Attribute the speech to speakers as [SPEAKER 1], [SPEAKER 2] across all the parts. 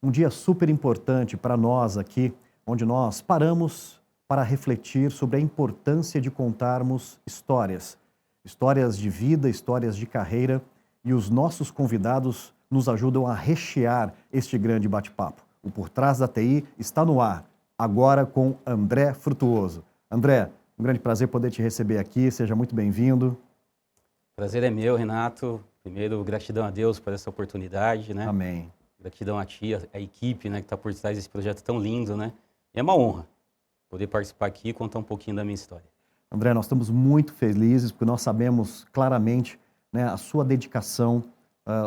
[SPEAKER 1] Um dia super importante para nós aqui, onde nós paramos para refletir sobre a importância de contarmos histórias. Histórias de vida, histórias de carreira, e os nossos convidados nos ajudam a rechear este grande bate-papo. O Por Trás da TI está no ar, agora com André Frutuoso. André, um grande prazer poder te receber aqui, seja muito bem-vindo.
[SPEAKER 2] Prazer é meu, Renato. Primeiro, gratidão a Deus por essa oportunidade, né?
[SPEAKER 1] Amém.
[SPEAKER 2] Gratidão a ti, a equipe, né, que está por trás desse projeto tão lindo, né? E é uma honra poder participar aqui e contar um pouquinho da minha história.
[SPEAKER 1] André, nós estamos muito felizes porque nós sabemos claramente, né, a sua dedicação,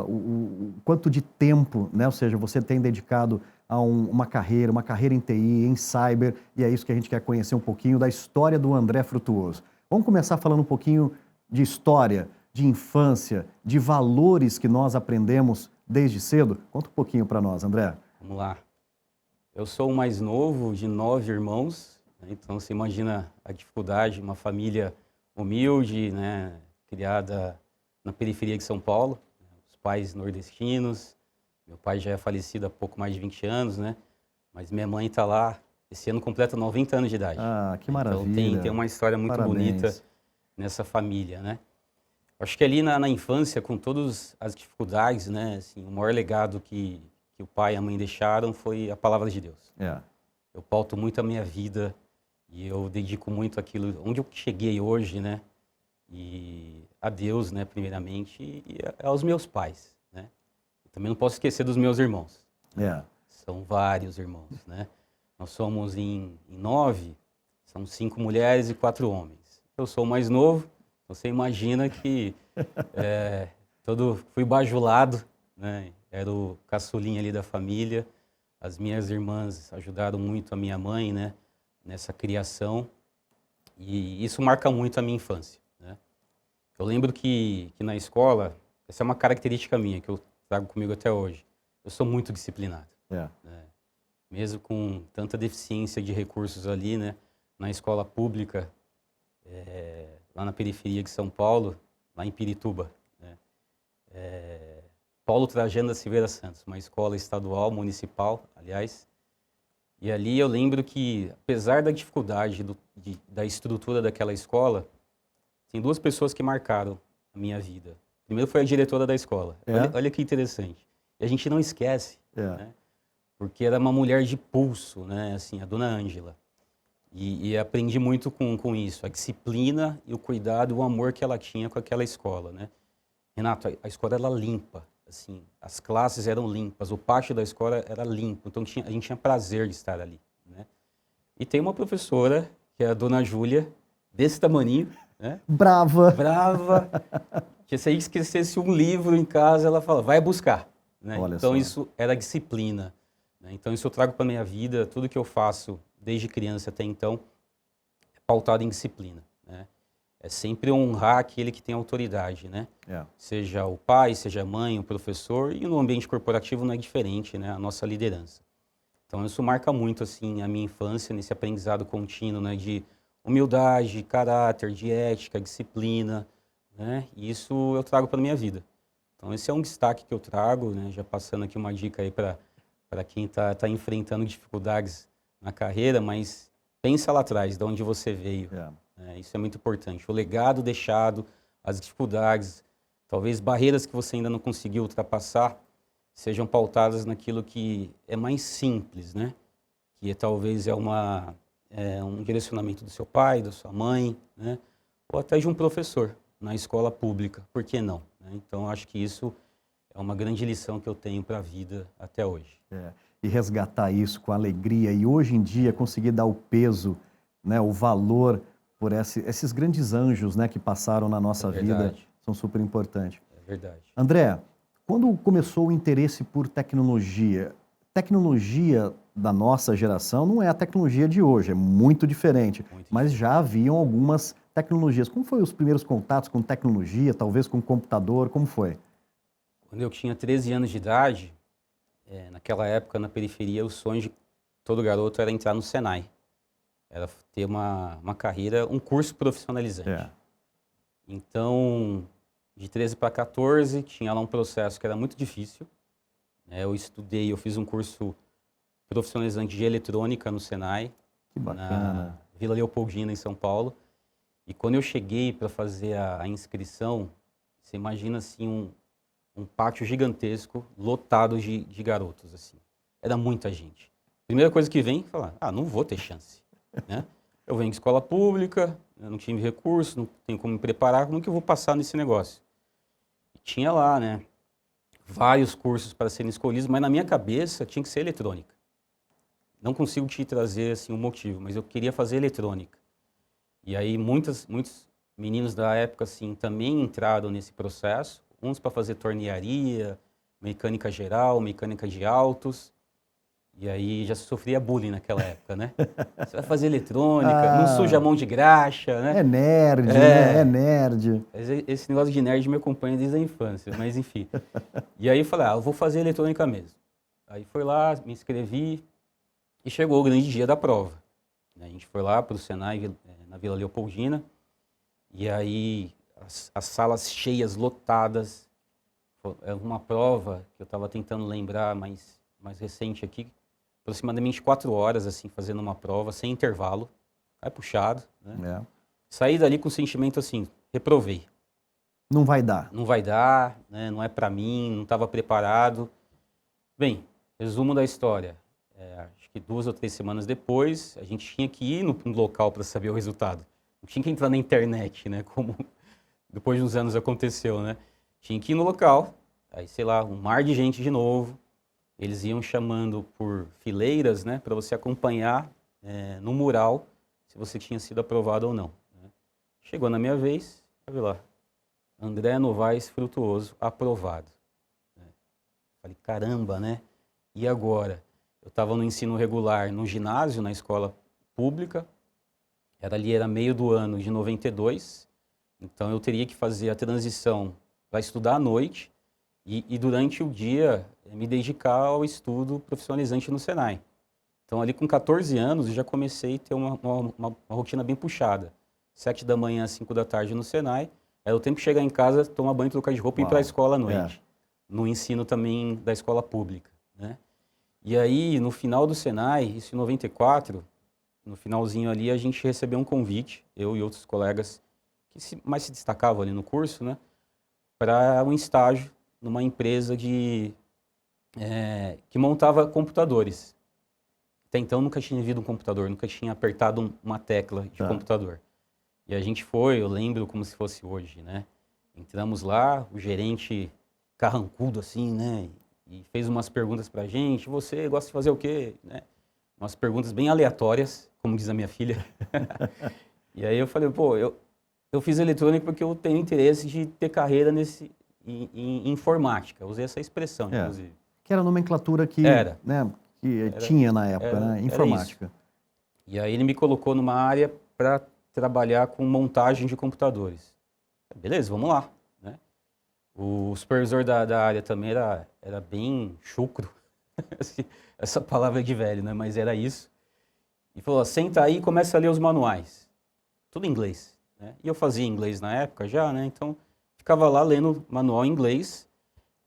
[SPEAKER 1] o quanto de tempo, né, ou seja, você tem dedicado a uma carreira em TI, em cyber, e é isso que a gente quer conhecer um pouquinho da história do André Frutuoso. Vamos começar falando um pouquinho de história, de infância, de valores que nós aprendemos desde cedo. Conta um pouquinho para nós, André.
[SPEAKER 2] Vamos lá. Eu sou o mais novo de 9 irmãos, né? Então você imagina a dificuldade, uma família humilde, né, criada na periferia de São Paulo, né? Os pais nordestinos. Meu pai já é falecido há pouco mais de 20 anos, né? Mas minha mãe está lá, esse ano completa 90 anos de idade.
[SPEAKER 1] Ah, que maravilha.
[SPEAKER 2] Então tem uma história muito
[SPEAKER 1] Parabéns.
[SPEAKER 2] bonita nessa família, né? Acho que ali na infância, com todas as dificuldades, né, assim, o maior legado que o pai e a mãe deixaram foi a palavra de Deus.
[SPEAKER 1] É.
[SPEAKER 2] Eu pauto muito a minha vida e eu dedico muito aquilo, onde eu cheguei hoje, né, e a Deus, né, primeiramente, e aos meus pais, né. Eu também não posso esquecer dos meus irmãos.
[SPEAKER 1] É.
[SPEAKER 2] São vários irmãos, né. Nós somos em 9, são 5 mulheres e 4 homens. Eu sou o mais novo. Você imagina que fui bajulado, né? Era o caçulinha ali da família. As minhas irmãs ajudaram muito a minha mãe, né, nessa criação. E isso marca muito a minha infância, né? Eu lembro que na escola, essa é uma característica minha que eu trago comigo até hoje. Eu sou muito disciplinado.
[SPEAKER 1] É.
[SPEAKER 2] Né? Mesmo com tanta deficiência de recursos ali, né, na escola pública, lá na periferia de São Paulo, lá em Pirituba, né? Paulo Trajano Silveira Santos, uma escola estadual, municipal, aliás. E ali eu lembro que, apesar da dificuldade da estrutura daquela escola, tem 2 pessoas que marcaram a minha vida. Primeiro foi a diretora da escola. Olha que interessante. E a gente não esquece, né? Porque era uma mulher de pulso, né? Assim, a dona Ângela. E aprendi muito com isso, a disciplina e o cuidado, o amor que ela tinha com aquela escola, né? Renato, a escola era limpa, assim, as classes eram limpas, o pátio da escola era limpo, então a gente tinha prazer de estar ali, né? E tem uma professora, que é a dona Júlia, desse tamaninho, né?
[SPEAKER 1] Brava.
[SPEAKER 2] Brava, que se a gente esquecesse um livro em casa, ela fala, vai buscar, né?
[SPEAKER 1] Olha
[SPEAKER 2] Então
[SPEAKER 1] só.
[SPEAKER 2] isso era disciplina, né? Então isso eu trago para minha vida, tudo que eu faço desde criança até então, é pautado em disciplina, né? É sempre honrar aquele que tem autoridade, né? Seja o pai, seja a mãe, o professor, e no ambiente corporativo não é diferente, né? A nossa liderança. Então isso marca muito, assim, a minha infância, nesse aprendizado contínuo, né? De humildade, caráter, de ética, disciplina, né? E isso eu trago para a minha vida. Então esse é um destaque que eu trago, né? Já passando aqui uma dica aí para quem tá enfrentando dificuldades na carreira, mas pensa lá atrás, de onde você veio. Isso é muito importante. O legado deixado, as dificuldades, talvez barreiras que você ainda não conseguiu ultrapassar, sejam pautadas naquilo que é mais simples, né? Que talvez um direcionamento do seu pai, da sua mãe, né? Ou até de um professor na escola pública, por que não? Né? Então, acho que isso é uma grande lição que eu tenho para a vida até hoje.
[SPEAKER 1] E resgatar isso com alegria e hoje em dia conseguir dar o peso, né, o valor por esses grandes anjos, né, que passaram na nossa vida, são super importantes.
[SPEAKER 2] É verdade.
[SPEAKER 1] André, quando começou o interesse por tecnologia da nossa geração não é a tecnologia de hoje, é muito diferente, mas já haviam algumas tecnologias. Como foi os primeiros contatos com tecnologia, talvez com computador, como foi?
[SPEAKER 2] Quando eu tinha 13 anos de idade, naquela época, na periferia, o sonho de todo garoto era entrar no Senai. Era ter uma carreira, um curso profissionalizante. Então, de 13 para 14, tinha lá um processo que era muito difícil, Eu estudei, eu fiz um curso profissionalizante de eletrônica no Senai,
[SPEAKER 1] Que
[SPEAKER 2] na
[SPEAKER 1] bacana.
[SPEAKER 2] Vila Leopoldina, em São Paulo. E quando eu cheguei para fazer a inscrição, você imagina assim um pátio gigantesco, lotado de garotos, assim. Era muita gente. Primeira coisa que vem, falar, não vou ter chance, né? Eu venho de escola pública, eu não tive recurso, não tenho como me preparar, como que eu vou passar nesse negócio? E tinha lá, né, vários cursos para serem escolhidos, mas na minha cabeça tinha que ser eletrônica. Não consigo te trazer assim um motivo, mas eu queria fazer eletrônica. E aí muitos meninos da época assim também entraram nesse processo, uns para fazer tornearia, mecânica geral, mecânica de autos. E aí já sofria bullying naquela época, né? Você vai fazer eletrônica, não suja a
[SPEAKER 1] Ah,
[SPEAKER 2] mão de graxa, né?
[SPEAKER 1] é nerd, né? É
[SPEAKER 2] É,
[SPEAKER 1] nerd.
[SPEAKER 2] esse negócio de nerd me acompanha desde a infância, mas enfim. E aí eu falei, eu vou fazer eletrônica mesmo. Aí foi lá, me inscrevi e chegou o grande dia da prova. A gente foi lá para o Senai, na Vila Leopoldina, e aí as salas cheias, lotadas. É uma prova que eu estava tentando lembrar mais recente aqui, aproximadamente 4 horas, assim, fazendo uma prova, sem intervalo, vai puxado, né?
[SPEAKER 1] É.
[SPEAKER 2] Saí dali com o sentimento assim, reprovei.
[SPEAKER 1] Não vai dar.
[SPEAKER 2] Não vai dar, né? Não é para mim, não estava preparado. Bem, resumo da história. Acho que 2 ou 3 semanas depois, a gente tinha que ir no local para saber o resultado. Não tinha que entrar na internet, né? Como depois de uns anos aconteceu, né? Tinha que ir no local, aí sei lá, um mar de gente de novo. Eles iam chamando por fileiras, né, para você acompanhar no mural se você tinha sido aprovado ou não, né? Chegou na minha vez, vai ver lá, André Novaes Frutuoso, aprovado, né? Falei, caramba, né? E agora? Eu estava no ensino regular, no ginásio, na escola pública, era meio do ano de 92, então eu teria que fazer a transição para estudar à noite e durante o dia me dedicar ao estudo profissionalizante no Senai. Então ali com 14 anos eu já comecei a ter uma rotina bem puxada. 7 da manhã, 5 da tarde no Senai, era o tempo de chegar em casa, tomar banho, trocar de roupa e ir para a
[SPEAKER 1] Uau.
[SPEAKER 2] escola à
[SPEAKER 1] É.
[SPEAKER 2] noite. No ensino também da escola pública, né? E aí, no final do Senai, isso em 94, no finalzinho ali, a gente recebeu um convite, eu e outros colegas que mais se destacavam ali no curso, né, para um estágio numa empresa que montava computadores. Até então nunca tinha visto um computador, nunca tinha apertado uma tecla de
[SPEAKER 1] Tá.
[SPEAKER 2] computador. E a gente foi, eu lembro como se fosse hoje, né? Entramos lá, o gerente carrancudo assim, né? E fez umas perguntas pra gente, você gosta de fazer o quê? Né? Umas perguntas bem aleatórias, como diz a minha filha. E aí eu falei, pô, eu fiz eletrônica porque eu tenho interesse de ter carreira em informática. Eu usei essa expressão,
[SPEAKER 1] É.
[SPEAKER 2] inclusive.
[SPEAKER 1] Que era a nomenclatura que,
[SPEAKER 2] Era.
[SPEAKER 1] né, que tinha na época, né?
[SPEAKER 2] Era
[SPEAKER 1] Informática.
[SPEAKER 2] E aí ele me colocou numa área para trabalhar com montagem de computadores. Beleza, vamos lá, né? O supervisor da área também era bem chucro. Essa palavra é de velho, né? Mas era isso. E falou, senta aí e começa a ler os manuais. Tudo em inglês, né? E eu fazia inglês na época já, né? Então ficava lá lendo manual em inglês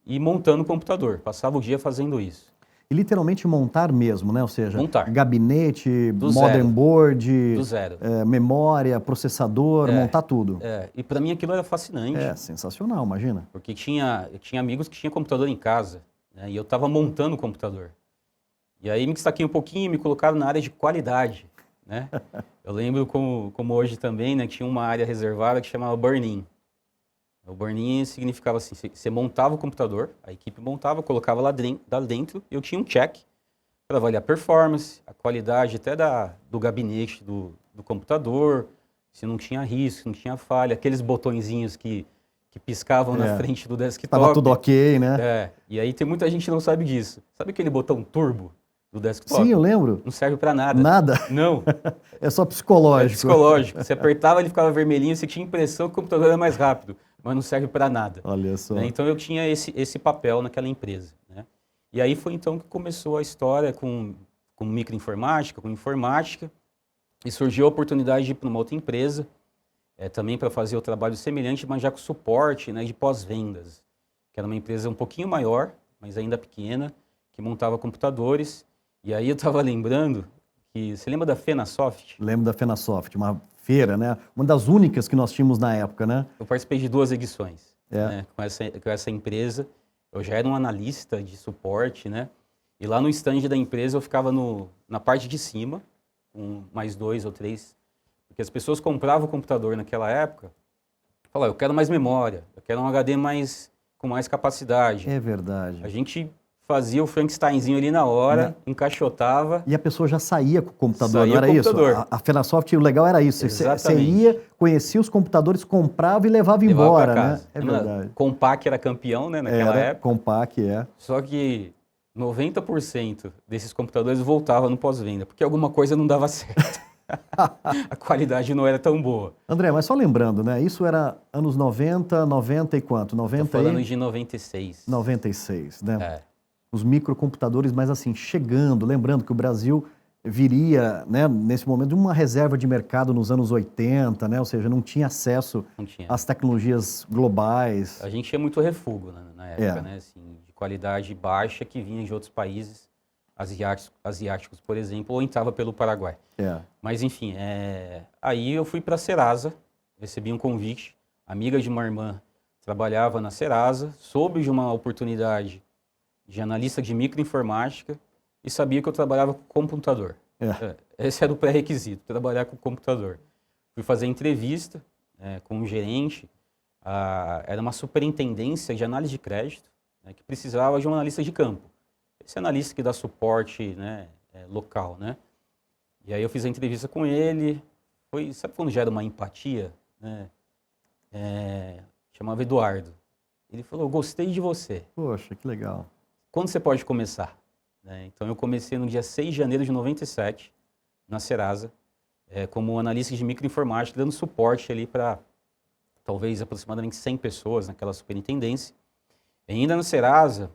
[SPEAKER 2] e montando o computador. Passava o dia fazendo isso.
[SPEAKER 1] E literalmente montar mesmo, né? Ou seja,
[SPEAKER 2] Montar.
[SPEAKER 1] gabinete,
[SPEAKER 2] Do
[SPEAKER 1] modem
[SPEAKER 2] zero.
[SPEAKER 1] board,
[SPEAKER 2] Do zero.
[SPEAKER 1] memória, processador, montar tudo.
[SPEAKER 2] E para mim aquilo era fascinante.
[SPEAKER 1] É sensacional, imagina.
[SPEAKER 2] Porque eu tinha amigos que tinham computador em casa, né? E eu estava montando o computador. E aí me destaquei um pouquinho e me colocaram na área de qualidade, né? Eu lembro como hoje também, né? Tinha uma área reservada que chamava burn-in. O burn-in significava assim, você montava o computador, a equipe montava, colocava lá dentro e eu tinha um check para avaliar a performance, a qualidade até do gabinete do computador, se não tinha risco, se não tinha falha, aqueles botõezinhos que piscavam na frente do desktop.
[SPEAKER 1] Tava tudo ok, né?
[SPEAKER 2] E aí tem muita gente que não sabe disso. Sabe aquele botão turbo do desktop?
[SPEAKER 1] Sim, eu lembro.
[SPEAKER 2] Não serve para nada.
[SPEAKER 1] Nada?
[SPEAKER 2] Não.
[SPEAKER 1] É só psicológico.
[SPEAKER 2] É psicológico. Você apertava, ele ficava vermelhinho, você tinha a impressão que o computador era mais rápido, mas não serve para nada.
[SPEAKER 1] Olha só.
[SPEAKER 2] Né? Então eu tinha esse papel naquela empresa, né? E aí foi então que começou a história com microinformática, com informática, e surgiu a oportunidade de ir para uma outra empresa, também para fazer o trabalho semelhante, mas já com suporte, né, de pós-vendas, que era uma empresa um pouquinho maior, mas ainda pequena, que montava computadores. E aí eu estava lembrando que... Você lembra da Fenasoft?
[SPEAKER 1] Lembro da Fenasoft, uma feira, né? Uma das únicas que nós tínhamos na época, né?
[SPEAKER 2] Eu participei de 2 edições,
[SPEAKER 1] É.
[SPEAKER 2] né, com essa empresa. Eu já era um analista de suporte, né? E lá no stand da empresa eu ficava na parte de cima, com mais 2 ou 3, porque as pessoas compravam o computador naquela época, falavam, eu quero mais memória, eu quero um HD com mais capacidade.
[SPEAKER 1] É verdade.
[SPEAKER 2] A gente fazia o Frankensteinzinho ali na hora, encaixotava.
[SPEAKER 1] E a pessoa já saía com o computador,
[SPEAKER 2] Saía
[SPEAKER 1] não era
[SPEAKER 2] com o
[SPEAKER 1] isso?
[SPEAKER 2] computador.
[SPEAKER 1] A Fenasoft, o legal era isso. Você
[SPEAKER 2] Exatamente.
[SPEAKER 1] ia, conhecia os computadores, comprava e levava embora,
[SPEAKER 2] pra
[SPEAKER 1] né?
[SPEAKER 2] casa.
[SPEAKER 1] É verdade.
[SPEAKER 2] Compaq era campeão, né, naquela
[SPEAKER 1] Era,
[SPEAKER 2] época.
[SPEAKER 1] Compaq, é.
[SPEAKER 2] Só que 90% desses computadores voltava no pós-venda, porque alguma coisa não dava certo. A qualidade não era tão boa.
[SPEAKER 1] André, mas só lembrando, né? Isso era anos 90, 90 e quanto? 90
[SPEAKER 2] Tô falando de 96.
[SPEAKER 1] 96, né?
[SPEAKER 2] É.
[SPEAKER 1] Os microcomputadores, mas assim, chegando, lembrando que o Brasil viria, né, nesse momento, de uma reserva de mercado nos anos 80, né? Ou seja, não tinha acesso
[SPEAKER 2] Não tinha.
[SPEAKER 1] às tecnologias globais.
[SPEAKER 2] A gente tinha muito refúgio na época,
[SPEAKER 1] É.
[SPEAKER 2] né? Assim, de qualidade baixa que vinha de outros países asiáticos, por exemplo, ou entrava pelo Paraguai.
[SPEAKER 1] É.
[SPEAKER 2] Mas enfim, aí eu fui para a Serasa, recebi um convite, amiga de uma irmã trabalhava na Serasa, soube de uma oportunidade de analista de microinformática e sabia que eu trabalhava com computador. Esse era o pré-requisito, trabalhar com computador. Fui fazer entrevista com um gerente, era uma superintendência de análise de crédito, né, que precisava de um analista de campo. Esse analista que dá suporte, né, local, né? E aí eu fiz a entrevista com ele, sabe quando gera uma empatia, né? Chamava Eduardo. Ele falou, gostei de você.
[SPEAKER 1] Poxa, que legal.
[SPEAKER 2] Quando você pode começar? Então eu comecei no dia 6 de janeiro de 97, na Serasa, como analista de microinformática, dando suporte ali para talvez aproximadamente 100 pessoas naquela superintendência. E ainda na Serasa,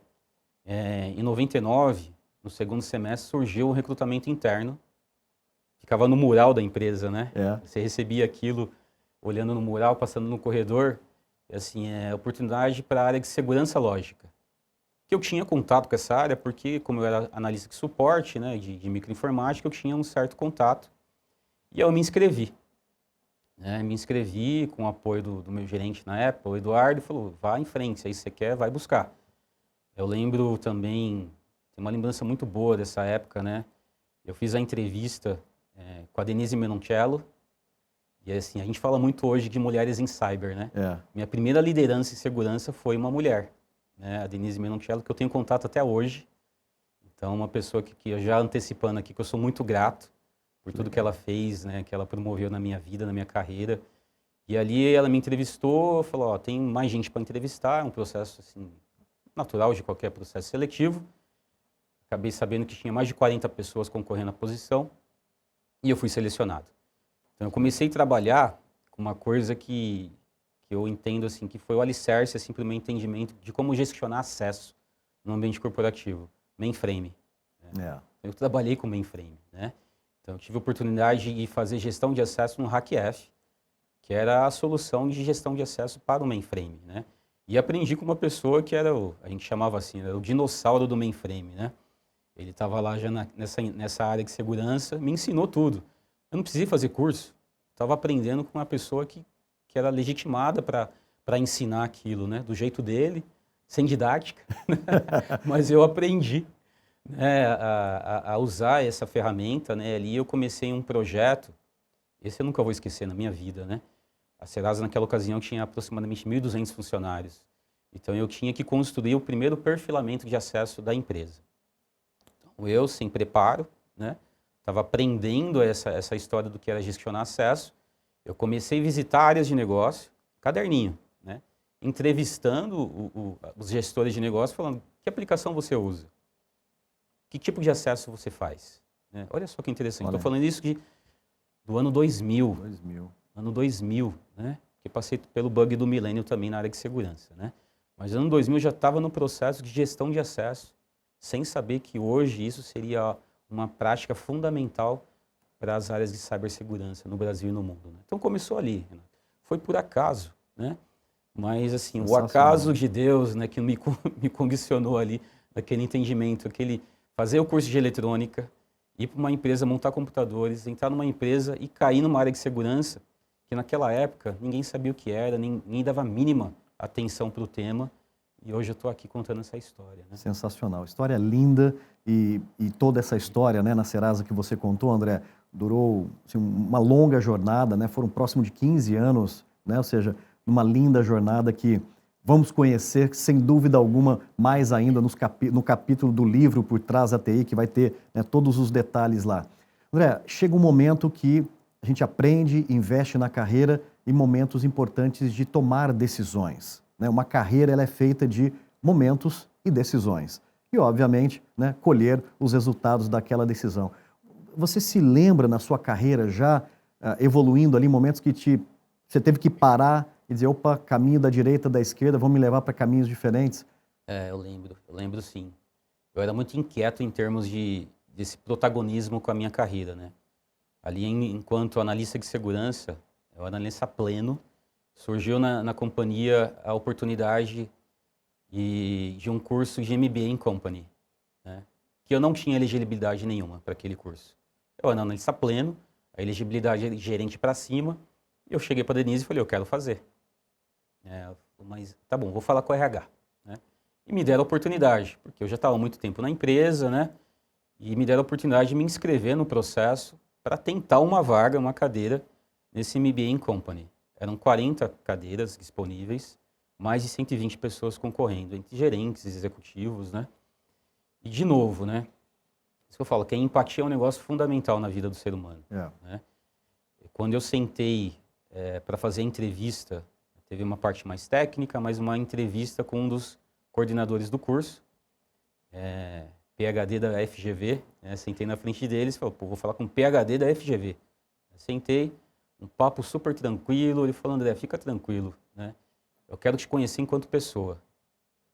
[SPEAKER 2] em 99, no segundo semestre, surgiu um recrutamento interno. Ficava no mural da empresa, né? Você recebia aquilo olhando no mural, passando no corredor, assim, oportunidade para a área de segurança lógica. Que eu tinha contato com essa área porque, como eu era analista de suporte, né, de microinformática, eu tinha um certo contato. E eu me inscrevi. Me inscrevi com o apoio do meu gerente na época, o Eduardo, falou, vá em frente, aí você quer, vai buscar. Eu lembro também, tem uma lembrança muito boa dessa época, né? Eu fiz a entrevista com a Denise Menoncello, e assim, a gente fala muito hoje de mulheres em cyber, né? Minha primeira liderança em segurança foi uma mulher, né? A Denise Menoncello, que eu tenho contato até hoje. Então, uma pessoa que eu já antecipando aqui, que eu sou muito grato por tudo que ela fez, né? Que ela promoveu na minha vida, na minha carreira. E ali ela me entrevistou, falou, ó, tem mais gente para entrevistar, é um processo assim, natural de qualquer processo seletivo. Acabei sabendo que tinha mais de 40 pessoas concorrendo à posição e eu fui selecionado. Então eu comecei a trabalhar com uma coisa que eu entendo assim, que foi o alicerce assim, para o meu entendimento de como gestionar acesso no ambiente corporativo, mainframe. Né? Eu trabalhei com mainframe, né? Então eu tive a oportunidade de fazer gestão de acesso no HackF, que era a solução de gestão de acesso para o mainframe, né? E aprendi com uma pessoa que era a gente chamava assim, era o dinossauro do mainframe, né? Ele estava lá já nessa área de segurança, me ensinou tudo. Eu não precisei fazer curso, estava aprendendo com uma pessoa que era legitimada para ensinar aquilo, né? Do jeito dele, sem didática, mas eu aprendi, né, a usar essa ferramenta, né? Ali eu comecei um projeto, esse eu nunca vou esquecer na minha vida, né? A Serasa, naquela ocasião, tinha aproximadamente 1.200 funcionários. Então, eu tinha que construir o primeiro perfilamento de acesso da empresa. Então, eu, sem preparo, né, estava aprendendo essa história do que era gestionar acesso. Eu comecei a visitar áreas de negócio, caderninho, né, entrevistando os gestores de negócio, falando, que aplicação você usa? Que tipo de acesso você faz? Né? Olha só que interessante. Estou falando isso do ano 2000. Ano 2000, né? Que passei pelo bug do milênio também na área de segurança, né? Mas ano 2000 já estava no processo de gestão de acesso, sem saber que hoje isso seria uma prática fundamental para as áreas de cibersegurança no Brasil e no mundo. Né? Então começou ali, Renato. Foi por acaso, né? Mas, assim, o
[SPEAKER 1] Sensacional.
[SPEAKER 2] acaso de Deus, né, que me condicionou ali, naquele entendimento, fazer o curso de eletrônica, ir para uma empresa, montar computadores, entrar numa empresa e cair numa área de segurança, que naquela época ninguém sabia o que era, ninguém dava a mínima atenção para o tema, e hoje eu estou aqui contando essa história, né?
[SPEAKER 1] Sensacional. História linda e toda essa história, né, na Serasa que você contou, André, durou assim, uma longa jornada, né? Foram próximo de 15 anos, né? Ou seja, uma linda jornada que vamos conhecer, sem dúvida alguma, mais ainda no capítulo do livro Por Trás da TI, que vai ter, né, todos os detalhes lá. André, chega um momento que a gente aprende, investe na carreira e momentos importantes de tomar decisões, né? Uma carreira ela é feita de momentos e decisões. E, obviamente, né, colher os resultados daquela decisão. Você se lembra na sua carreira já evoluindo ali, momentos que você teve que parar e dizer, opa, caminho da direita, da esquerda, vão me levar para caminhos diferentes?
[SPEAKER 2] Eu lembro sim. Eu era muito inquieto em termos desse protagonismo com a minha carreira, né? Ali, enquanto analista de segurança, eu era analista pleno, surgiu na companhia a oportunidade de um curso de MBA em Company, né? Que eu não tinha elegibilidade nenhuma para aquele curso. Eu era analista pleno, a elegibilidade de gerente para cima, e eu cheguei para a Denise e falei, eu quero fazer. Mas tá bom, vou falar com o RH, né? E me deram a oportunidade, porque eu já estava há muito tempo na empresa, né? E me deram a oportunidade de me inscrever no processo para tentar uma vaga, uma cadeira nesse MBA em Company. Eram 40 cadeiras disponíveis, mais de 120 pessoas concorrendo, entre gerentes, executivos, né? E de novo, né? Isso que eu falo, que a empatia é um negócio fundamental na vida do ser humano, né? Quando eu sentei para fazer a entrevista, teve uma parte mais técnica, mas uma entrevista com um dos coordenadores do curso, PhD da FGV, né? Sentei na frente deles e falei, pô, vou falar com o PhD da FGV. Sentei, um papo super tranquilo, ele falou, André, fica tranquilo, né? Eu quero te conhecer enquanto pessoa.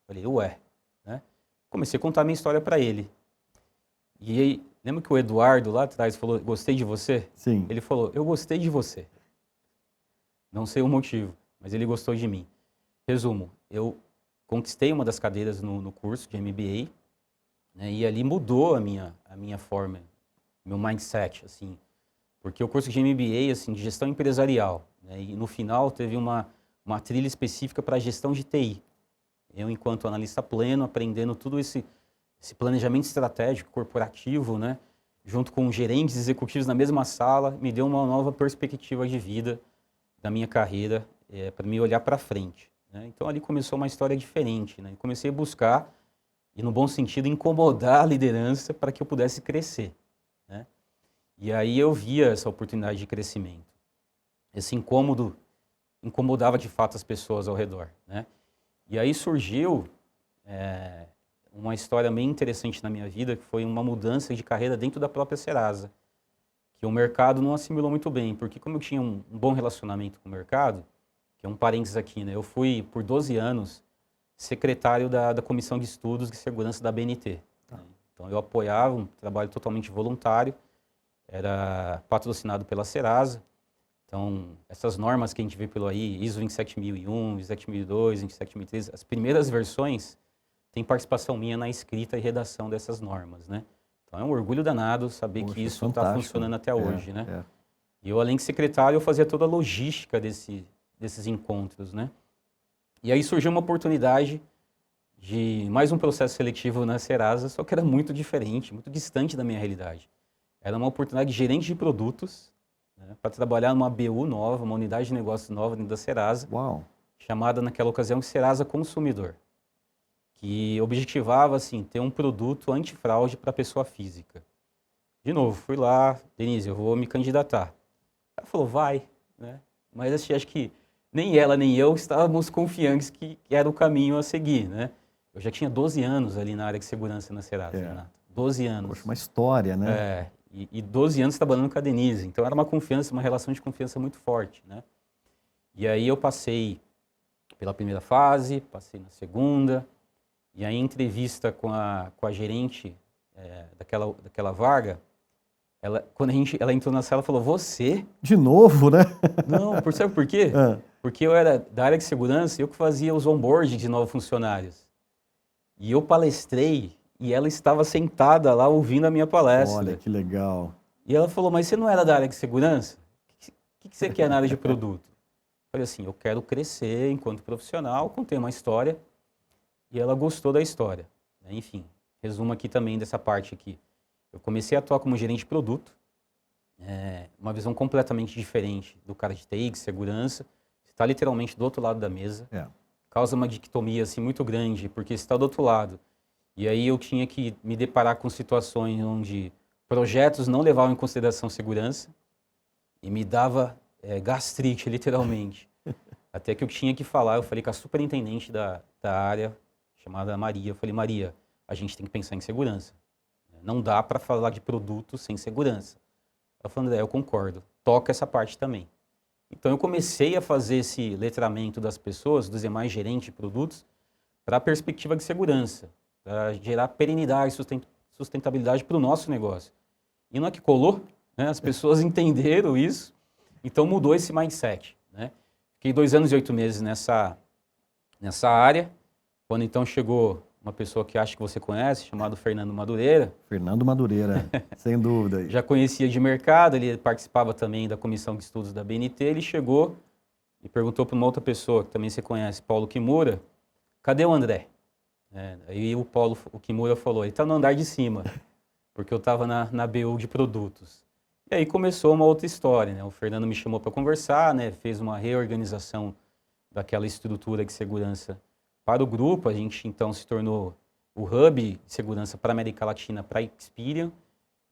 [SPEAKER 2] Falei, ué, né? Comecei a contar a minha história para ele. E aí, lembra que o Eduardo lá atrás falou, gostei de você?
[SPEAKER 1] Sim.
[SPEAKER 2] Ele falou, eu gostei de você. Não sei o motivo, mas ele gostou de mim. Resumo, eu conquistei uma das cadeiras no curso de MBA, né, e ali mudou a minha forma, meu mindset, assim, porque o curso de MBA, assim, de gestão empresarial, né, e no final teve uma trilha específica para gestão de TI. Eu, enquanto analista pleno, aprendendo tudo esse planejamento estratégico corporativo, né, junto com gerentes executivos na mesma sala, me deu uma nova perspectiva de vida da minha carreira, para me olhar para frente, né? Então ali começou uma história diferente, né? Comecei a buscar, e no bom sentido, incomodar a liderança para que eu pudesse crescer, né? E aí eu via essa oportunidade de crescimento. Esse incômodo incomodava de fato as pessoas ao redor, né? E aí surgiu uma história bem interessante na minha vida, que foi uma mudança de carreira dentro da própria Serasa, que o mercado não assimilou muito bem, porque como eu tinha um bom relacionamento com o mercado, que é um parênteses aqui, né? Eu fui, por 12 anos, secretário da Comissão de Estudos de Segurança da BNT. Né? Então, eu apoiava um trabalho totalmente voluntário, era patrocinado pela Serasa. Então, essas normas que a gente vê pelo aí, ISO 27001, 27002, 27003, as primeiras versões têm participação minha na escrita e redação dessas normas, né? Então, é um orgulho danado saber que isso está funcionando até hoje, né? E eu, além de secretário, eu fazia toda a logística desses encontros, né? E aí surgiu uma oportunidade de mais um processo seletivo na Serasa, só que era muito diferente, muito distante da minha realidade. Era uma oportunidade de gerente de produtos, né, para trabalhar numa BU nova, uma unidade de negócio nova dentro da Serasa, chamada naquela ocasião Serasa Consumidor, que objetivava assim, ter um produto antifraude para pessoa física. De novo, fui lá, Denise, eu vou me candidatar. Ela falou, vai, né? Mas assim, acho que nem ela nem eu estávamos confiantes que era o caminho a seguir, né? Eu já tinha 12 anos ali na área de segurança na Serasa, Renato. 12 anos.
[SPEAKER 1] Poxa, uma história, né?
[SPEAKER 2] E 12 anos trabalhando com a Denise. Então era uma confiança, uma relação de confiança muito forte, né? E aí eu passei pela primeira fase, passei na segunda, e aí em entrevista com a gerente daquela vaga, quando ela entrou na sala, ela falou, você?
[SPEAKER 1] De novo, né?
[SPEAKER 2] Não, sabe por quê? Porque eu era da área de segurança, eu que fazia os onboard de novos funcionários. E eu palestrei e ela estava sentada lá ouvindo a minha palestra.
[SPEAKER 1] Olha, que legal.
[SPEAKER 2] E ela falou, mas você não era da área de segurança? O que você quer na área de produto? Eu falei assim, eu quero crescer enquanto profissional, contei uma história e ela gostou da história. Enfim, resumo aqui também dessa parte aqui. Eu comecei a atuar como gerente de produto, uma visão completamente diferente do cara de TI, de segurança. Você está literalmente do outro lado da mesa. Causa uma dicotomia assim, muito grande, porque você está do outro lado. E aí eu tinha que me deparar com situações onde projetos não levavam em consideração segurança e me dava gastrite, literalmente. Até que eu tinha que falar, eu falei com a superintendente da área, chamada Maria. Eu falei, Maria, a gente tem que pensar em segurança. Não dá para falar de produto sem segurança. Ela falou, André, eu concordo, toca essa parte também. Então eu comecei a fazer esse letramento das pessoas, dos demais gerentes de produtos, para a perspectiva de segurança, para gerar perenidade e sustentabilidade para o nosso negócio. E não é que colou, né? As pessoas entenderam isso, então mudou esse mindset. Né? Fiquei 2 anos e 8 meses nessa área, quando então chegou uma pessoa que acho que você conhece, chamado Fernando Madureira.
[SPEAKER 1] Fernando Madureira, sem dúvida.
[SPEAKER 2] Já conhecia de mercado, ele participava também da comissão de estudos da BNT, ele chegou e perguntou para uma outra pessoa, que também você conhece, Paulo Kimura, cadê o André? Aí o Kimura falou, ele está no andar de cima, porque eu estava na BU de produtos. E aí começou uma outra história, né? O Fernando me chamou para conversar, né? Fez uma reorganização daquela estrutura de segurança para o grupo. A gente então se tornou o hub de segurança para a América Latina, para a Experian,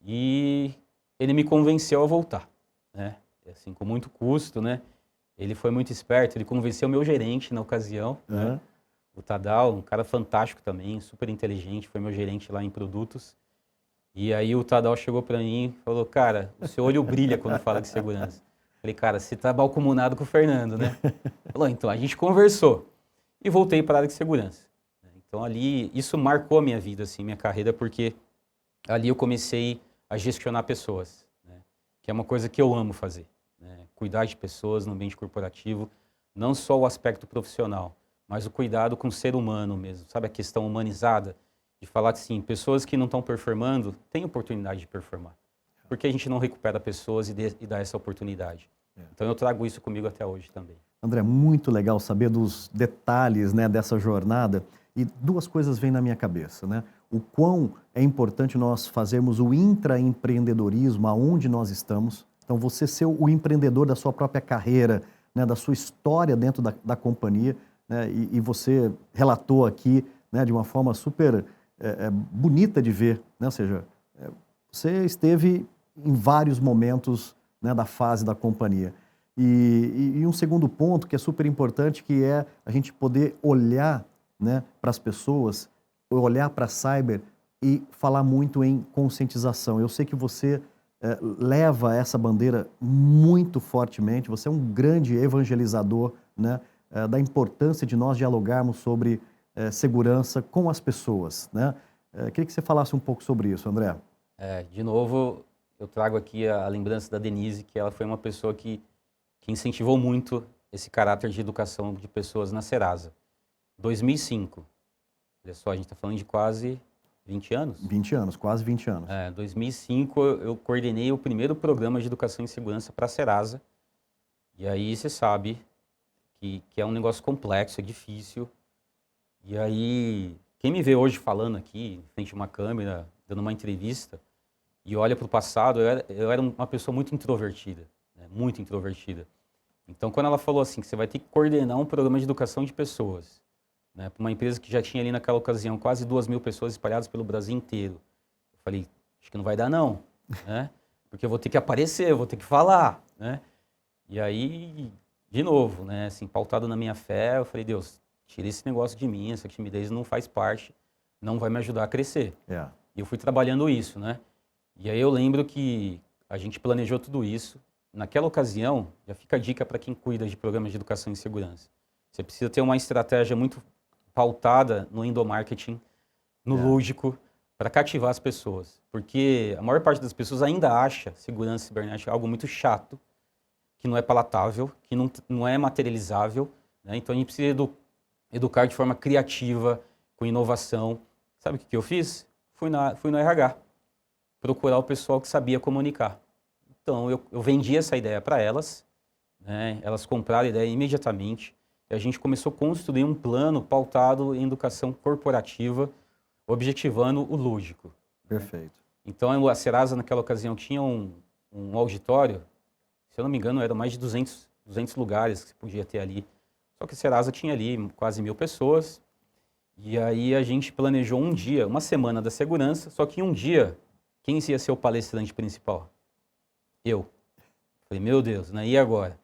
[SPEAKER 2] e ele me convenceu a voltar, né? Assim, com muito custo, né? Ele foi muito esperto, ele convenceu o meu gerente na ocasião, né? O Tadal, um cara fantástico também, super inteligente, foi meu gerente lá em produtos. E aí o Tadal chegou para mim e falou, cara, o seu olho brilha quando fala de segurança. Falei, cara, você tá balcomunado com o Fernando, né? Falou, então a gente conversou e voltei para a área de segurança. Então ali, isso marcou a minha vida, assim, minha carreira, porque ali eu comecei a gestionar pessoas, né? Que é uma coisa que eu amo fazer, né? Cuidar de pessoas no ambiente corporativo, não só o aspecto profissional, mas o cuidado com o ser humano mesmo, sabe? A questão humanizada, de falar que sim, pessoas que não estão performando têm oportunidade de performar. Porque a gente não recupera pessoas e dá essa oportunidade. Então eu trago isso comigo até hoje também.
[SPEAKER 1] André, muito legal saber dos detalhes, né, dessa jornada. E 2 coisas vêm na minha cabeça, né? O quão é importante nós fazermos o intraempreendedorismo aonde nós estamos. Então, você ser o empreendedor da sua própria carreira, né, da sua história dentro da companhia, né? E você relatou aqui, né, de uma forma super bonita de ver, né? Ou seja, você esteve em vários momentos, né, da fase da companhia. E um segundo ponto que é super importante, que é a gente poder olhar, né, para as pessoas, olhar para a cyber e falar muito em conscientização. Eu sei que você leva essa bandeira muito fortemente, você é um grande evangelizador, né, da importância de nós dialogarmos sobre segurança com as pessoas, né? Queria que você falasse um pouco sobre isso, André.
[SPEAKER 2] De novo, eu trago aqui a lembrança da Denise, que ela foi uma pessoa que incentivou muito esse caráter de educação de pessoas na Serasa. 2005, olha só, a gente está falando de quase 20 anos?
[SPEAKER 1] 20 anos, quase 20 anos.
[SPEAKER 2] 2005 eu coordenei o primeiro programa de educação em segurança para a Serasa. E aí você sabe que é um negócio complexo, é difícil. E aí, quem me vê hoje falando aqui, em frente a uma câmera, dando uma entrevista, e olha para o passado, eu era uma pessoa muito introvertida, né? Muito introvertida. Então, quando ela falou assim, que você vai ter que coordenar um programa de educação de pessoas, né, para uma empresa que já tinha ali naquela ocasião quase 2.000 pessoas espalhadas pelo Brasil inteiro, eu falei, acho que não vai dar não, né? Porque eu vou ter que aparecer, eu vou ter que falar, né? E aí, de novo, né, assim, pautado na minha fé, eu falei, Deus, tira esse negócio de mim, essa timidez não faz parte, não vai me ajudar a crescer. E eu fui trabalhando isso, né? E aí eu lembro que a gente planejou tudo isso. Naquela ocasião, já fica a dica para quem cuida de programas de educação em segurança. Você precisa ter uma estratégia muito pautada no endomarketing, no lúdico, para cativar as pessoas. Porque a maior parte das pessoas ainda acha segurança cibernética algo muito chato, que não é palatável, que não é materializável, né? Então a gente precisa educar de forma criativa, com inovação. Sabe o que eu fiz? Fui no RH, procurar o pessoal que sabia comunicar. Então eu vendi essa ideia para elas, né? Elas compraram a ideia imediatamente, e a gente começou a construir um plano pautado em educação corporativa, objetivando o lúdico.
[SPEAKER 1] Perfeito.
[SPEAKER 2] Então, a Serasa, naquela ocasião, tinha um auditório, se eu não me engano, eram mais de 200 lugares que você podia ter ali. Só que a Serasa tinha ali quase 1.000 pessoas. E aí a gente planejou um dia, uma semana da segurança, só que em um dia, quem ia ser o palestrante principal? Eu. Falei, meu Deus, né? E agora?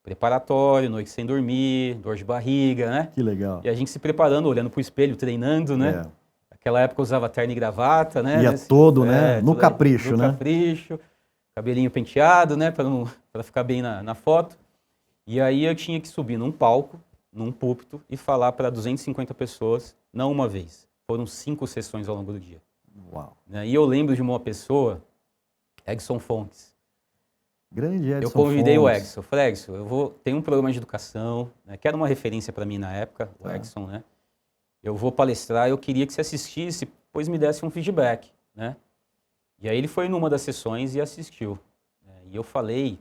[SPEAKER 2] Preparatório, noite sem dormir, dor de barriga, né?
[SPEAKER 1] Que legal.
[SPEAKER 2] E a gente se preparando, olhando pro espelho, treinando, né? Naquela época eu usava terno e gravata, né?
[SPEAKER 1] Ia todo, né? No capricho,
[SPEAKER 2] no
[SPEAKER 1] né?
[SPEAKER 2] capricho, cabelinho penteado, né? Para ficar bem na foto. E aí eu tinha que subir num palco, num púlpito, e falar para 250 pessoas, não uma vez. Foram 5 sessões ao longo do dia.
[SPEAKER 1] Uau.
[SPEAKER 2] E eu lembro de uma pessoa, Egson Fontes.
[SPEAKER 1] Grande Edson
[SPEAKER 2] Eu convidei
[SPEAKER 1] Fontes.
[SPEAKER 2] o Egson. Falei, Egson, tem um programa de educação, né, que era uma referência para mim na época, o Egson, né? Eu vou palestrar, eu queria que você assistisse, depois me desse um feedback, né? E aí ele foi numa das sessões e assistiu. E eu falei,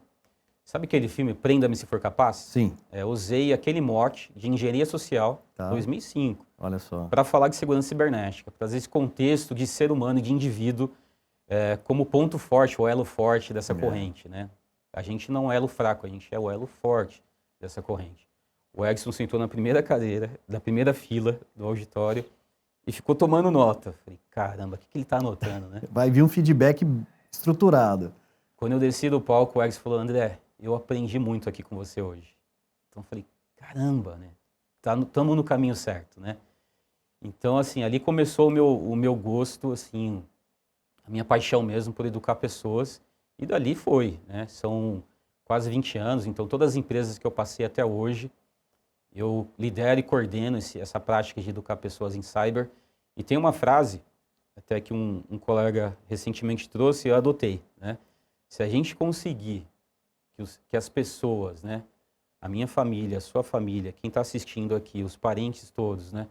[SPEAKER 2] sabe aquele filme Prenda-me se for capaz?
[SPEAKER 1] Sim.
[SPEAKER 2] Usei aquele mote de engenharia social, 2005,
[SPEAKER 1] olha só,
[SPEAKER 2] para falar de segurança cibernética, para trazer esse contexto de ser humano e de indivíduo como ponto forte, o elo forte dessa corrente, né? A gente não é elo fraco, a gente é o elo forte dessa corrente. O Egson sentou na primeira cadeira, na primeira fila do auditório e ficou tomando nota. Falei, caramba, o que ele está anotando, né?
[SPEAKER 1] Vai vir um feedback estruturado.
[SPEAKER 2] Quando eu desci do palco, o Egson falou, André, eu aprendi muito aqui com você hoje. Então eu falei, caramba, né? Estamos no caminho certo, né? Então, assim, ali começou o meu gosto, assim, a minha paixão mesmo por educar pessoas. E dali foi, né? São quase 20 anos, então todas as empresas que eu passei até hoje, eu lidero e coordeno essa prática de educar pessoas em cyber. E tem uma frase, até que um colega recentemente trouxe e eu adotei, né? Se a gente conseguir que as pessoas, né? A minha família, a sua família, quem está assistindo aqui, os parentes todos, né?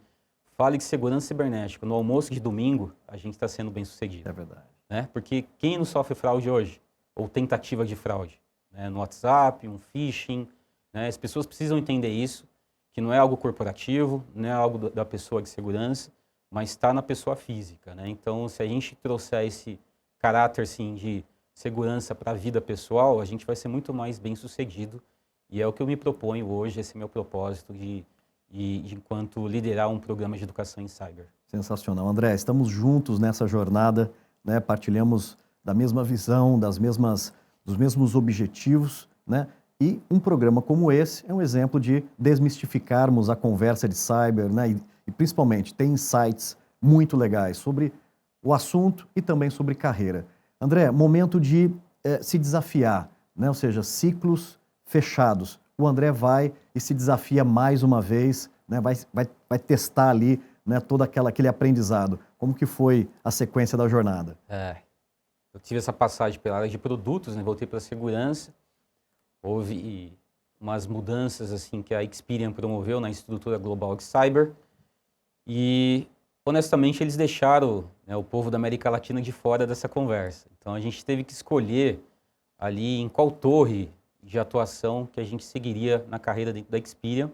[SPEAKER 2] Fale de segurança cibernética no almoço de domingo, a gente está sendo bem sucedido.
[SPEAKER 1] É verdade.
[SPEAKER 2] Né? Porque quem não sofre fraude hoje? Ou tentativa de fraude? Né? No WhatsApp, um phishing, né? As pessoas precisam entender isso, que não é algo corporativo, não é algo da pessoa de segurança, mas está na pessoa física, né? Então, se a gente trouxer esse caráter assim, de segurança para a vida pessoal, a gente vai ser muito mais bem sucedido. E é o que eu me proponho hoje, esse é meu propósito de enquanto liderar um programa de educação em cyber.
[SPEAKER 1] Sensacional. André, estamos juntos nessa jornada, né? Partilhamos da mesma visão, dos mesmos objetivos, né? E um programa como esse é um exemplo de desmistificarmos a conversa de cyber, né? E principalmente tem insights muito legais sobre o assunto e também sobre carreira. André, momento de se desafiar, né? Ou seja, ciclos fechados. O André vai e se desafia mais uma vez, né? Vai testar ali, né, todo aquele aprendizado. Como que foi a sequência da jornada?
[SPEAKER 2] Eu tive essa passagem pela área de produtos, né? Voltei para a segurança. Houve umas mudanças assim que a Experian promoveu na estrutura global de cyber. E, honestamente, eles deixaram, né, o povo da América Latina de fora dessa conversa. Então, a gente teve que escolher ali em qual torre de atuação que a gente seguiria na carreira dentro da Experian.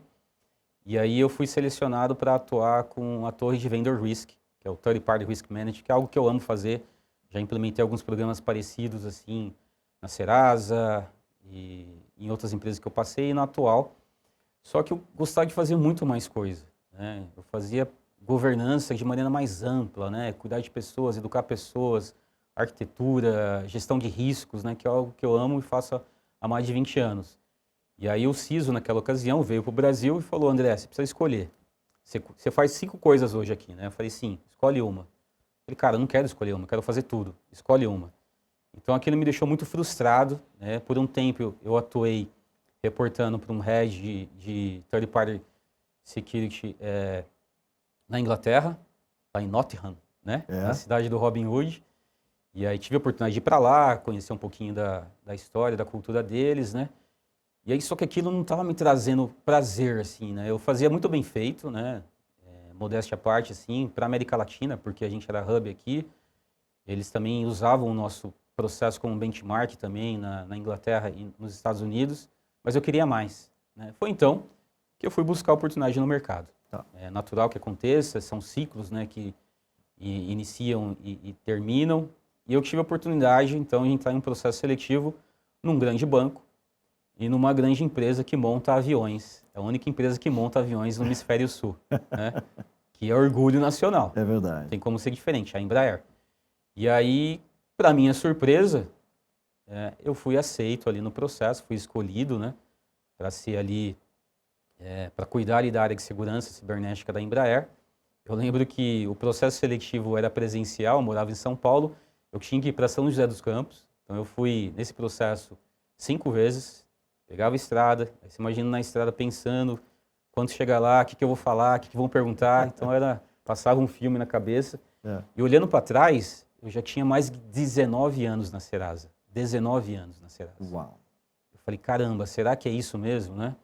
[SPEAKER 2] E aí eu fui selecionado para atuar com a torre de Vendor Risk, que é o Third Party Risk Management, que é algo que eu amo fazer. Já implementei alguns programas parecidos assim na Serasa e em outras empresas que eu passei e na atual. Só que eu gostava de fazer muito mais coisa, né? Eu fazia governança de maneira mais ampla, né? Cuidar de pessoas, educar pessoas, arquitetura, gestão de riscos, né? Que é algo que eu amo e faço há mais de 20 anos. E aí o CISO, naquela ocasião, veio para o Brasil e falou, André, você precisa escolher. Você faz 5 coisas hoje aqui, né? Eu falei, sim, escolhe uma. Eu falei, cara, eu não quero escolher uma, eu quero fazer tudo. Escolhe uma. Então aquilo me deixou muito frustrado, né? Por um tempo eu atuei reportando para um head de Third Party Security na Inglaterra, lá em Nottingham, né? Na cidade do Robin Hood. E aí tive a oportunidade de ir para lá, conhecer um pouquinho da história, da cultura deles, né? E aí, só que aquilo não estava me trazendo prazer, assim, né? Eu fazia muito bem feito, né? Modéstia à parte, assim, para a América Latina, porque a gente era hub aqui. Eles também usavam o nosso processo como benchmark também na Inglaterra e nos Estados Unidos, mas eu queria mais, né? Foi então que eu fui buscar oportunidade no mercado.
[SPEAKER 1] Tá.
[SPEAKER 2] É natural que aconteça, são ciclos, né, que iniciam e terminam. E eu tive a oportunidade, então, de entrar em um processo seletivo num grande banco e numa grande empresa que monta aviões. É a única empresa que monta aviões no Hemisfério Sul, né? Que é orgulho nacional.
[SPEAKER 1] É verdade.
[SPEAKER 2] Tem como ser diferente, a Embraer. E aí, para minha surpresa, eu fui aceito ali no processo, fui escolhido, né, para ser ali, para cuidar ali da área de segurança cibernética da Embraer. Eu lembro que o processo seletivo era presencial, eu morava em São Paulo, eu tinha que ir para São José dos Campos, então eu fui nesse processo 5 vezes, pegava a estrada, aí você imagina na estrada pensando, quando chegar lá, o que eu vou falar, o que vão perguntar, então passava um filme na cabeça. E olhando para trás, eu já tinha mais de 19 anos na Serasa. 19 anos na Serasa.
[SPEAKER 1] Uau.
[SPEAKER 2] Eu falei, caramba, será que é isso mesmo, né?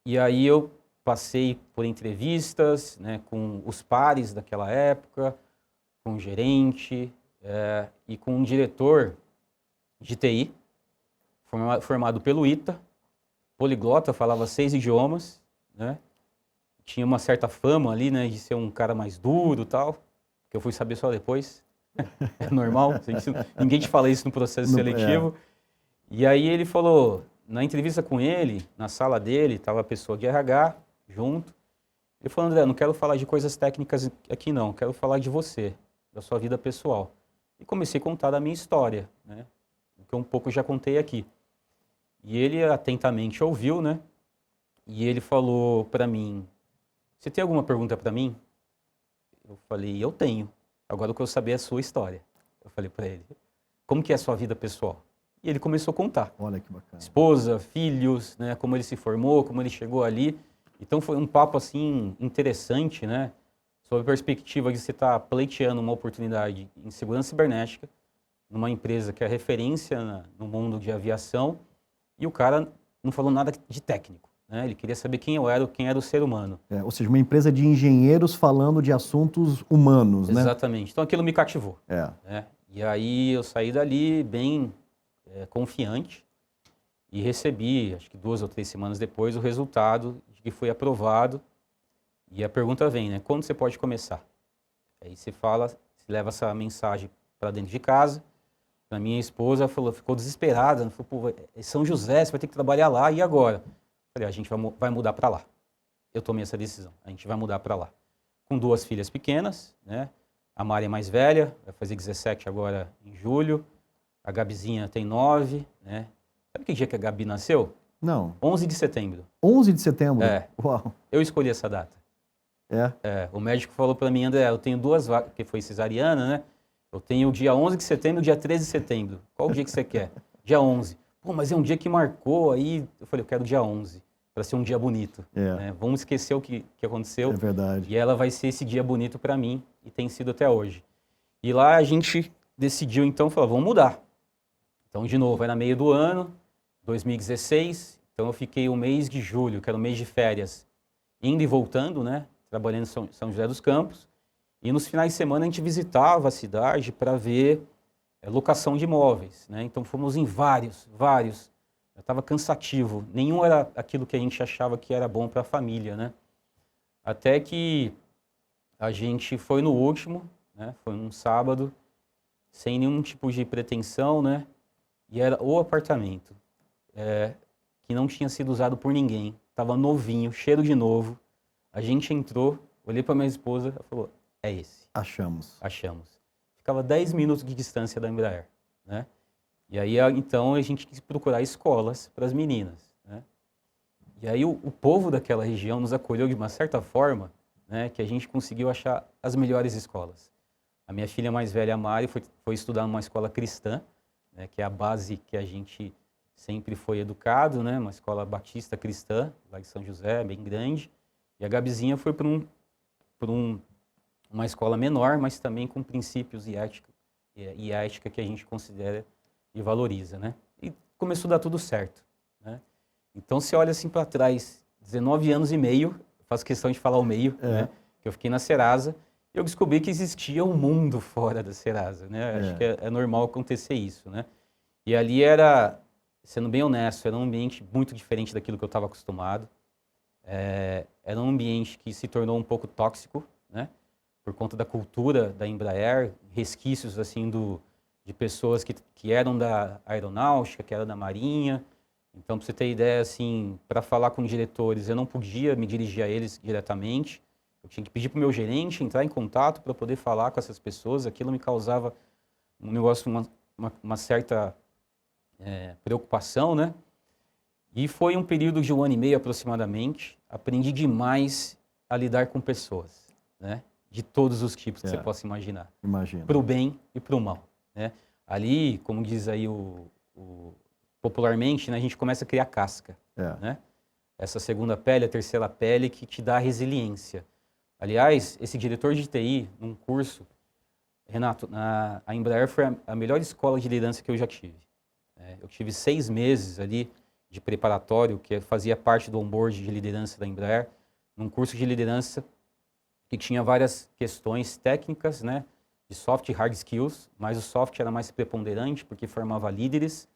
[SPEAKER 2] E aí eu passei por entrevistas, né, com os pares daquela época, com o gerente e com um diretor de TI, formado pelo ITA, poliglota, falava 6 idiomas, né? Tinha uma certa fama ali, né, de ser um cara mais duro e tal, que eu fui saber só depois. É normal, ninguém te fala isso no processo seletivo. E aí ele falou, na entrevista com ele, na sala dele, estava a pessoa de RH junto. Ele falou, André, não quero falar de coisas técnicas aqui não, quero falar de você, da sua vida pessoal. E comecei a contar da minha história, né, o que eu um pouco já contei aqui. E ele atentamente ouviu, né, e ele falou para mim, você tem alguma pergunta para mim? Eu falei, eu tenho. Agora eu quero saber a sua história. Eu falei para ele, como que é a sua vida pessoal? E ele começou a contar.
[SPEAKER 1] Olha que bacana.
[SPEAKER 2] Esposa, filhos, né, como ele se formou, como ele chegou ali. Então foi um papo assim interessante, né, sobre a perspectiva de você estar pleiteando uma oportunidade em segurança cibernética, numa empresa que é referência no mundo de aviação, e o cara não falou nada de técnico. Né? Ele queria saber quem eu era, quem era o ser humano.
[SPEAKER 1] Ou seja, uma empresa de engenheiros falando de assuntos humanos, né?
[SPEAKER 2] Exatamente. Então aquilo me cativou. Né? E aí eu saí dali bem confiante e recebi, acho que 2 ou 3 semanas depois, o resultado de que foi aprovado. E a pergunta vem, né? Quando você pode começar? Aí você fala, você leva essa mensagem para dentro de casa. A minha esposa ficou desesperada, falou, pô, é São José, você vai ter que trabalhar lá, e agora? Falei, a gente vai mudar para lá. Eu tomei essa decisão, a gente vai mudar para lá. Com 2 filhas pequenas, né? A Mari é mais velha, vai fazer 17 agora em julho. A Gabizinha tem 9, né? Sabe que dia que a Gabi nasceu?
[SPEAKER 1] Não.
[SPEAKER 2] 11 de setembro.
[SPEAKER 1] 11 de setembro?
[SPEAKER 2] Uau. Eu escolhi essa data. O médico falou para mim, André, eu tenho 2 vagas, porque foi cesariana, né? Eu tenho o dia 11 de setembro e o dia 13 de setembro. Qual o dia que você quer? Dia 11. Pô, mas é um dia que marcou, aí eu falei, eu quero o dia 11, para ser um dia bonito. Né? Vamos esquecer o que aconteceu.
[SPEAKER 1] É verdade.
[SPEAKER 2] E ela vai ser esse dia bonito para mim, e tem sido até hoje. E lá a gente decidiu, então, falar, vamos mudar. Então, de novo, era meio do ano, 2016, então eu fiquei o mês de julho, que era o mês de férias, indo e voltando, né? Trabalhando em São José dos Campos. E nos finais de semana a gente visitava a cidade para ver locação de imóveis, né? Então fomos em vários. Estava cansativo. Nenhum era aquilo que a gente achava que era bom para a família, né? Até que a gente foi no último, né? Foi um sábado, sem nenhum tipo de pretensão, né? E era o apartamento que não tinha sido usado por ninguém. Estava novinho, cheiro de novo. A gente entrou, olhei para minha esposa e falou, é esse.
[SPEAKER 1] Achamos.
[SPEAKER 2] Ficava 10 minutos de distância da Embraer, né? E aí, então, a gente quis procurar escolas para as meninas, né? E aí, o povo daquela região nos acolheu de uma certa forma, né, que a gente conseguiu achar as melhores escolas. A minha filha mais velha, a Mari, foi estudar numa escola cristã, né, que é a base que a gente sempre foi educado, né, uma escola batista cristã, lá em São José, bem grande. E a Gabizinha foi para uma escola menor, mas também com princípios e ética que a gente considera e valoriza, né? E começou a dar tudo certo, né? Então, você olha assim para trás, 19 anos e meio, faço questão de falar o meio, né? Que eu fiquei na Serasa, e eu descobri que existia um mundo fora da Serasa, né? Acho que é normal acontecer isso, né? E ali era, sendo bem honesto, era um ambiente muito diferente daquilo que eu estava acostumado. Era um ambiente que se tornou um pouco tóxico, né? Por conta da cultura da Embraer, resquícios assim de pessoas que eram da aeronáutica, que eram da marinha. Então, para você ter ideia, assim, para falar com diretores, eu não podia me dirigir a eles diretamente. Eu tinha que pedir para o meu gerente entrar em contato para poder falar com essas pessoas. Aquilo me causava um negócio, uma certa preocupação, né? E foi um período de 1 ano e meio aproximadamente. Aprendi demais a lidar com pessoas, né? De todos os tipos que você possa imaginar.
[SPEAKER 1] Imagina.
[SPEAKER 2] Para o bem e para o mal, né? Ali, como diz aí popularmente, né, a gente começa a criar casca, né? Essa segunda pele, a terceira pele que te dá resiliência. Aliás, esse diretor de TI, num curso, Renato, a Embraer foi a melhor escola de liderança que eu já tive. Eu tive 6 meses ali de preparatório, que fazia parte do onboard de liderança da Embraer, num curso de liderança que tinha várias questões técnicas, né, de soft e hard skills, mas o soft era mais preponderante porque formava líderes.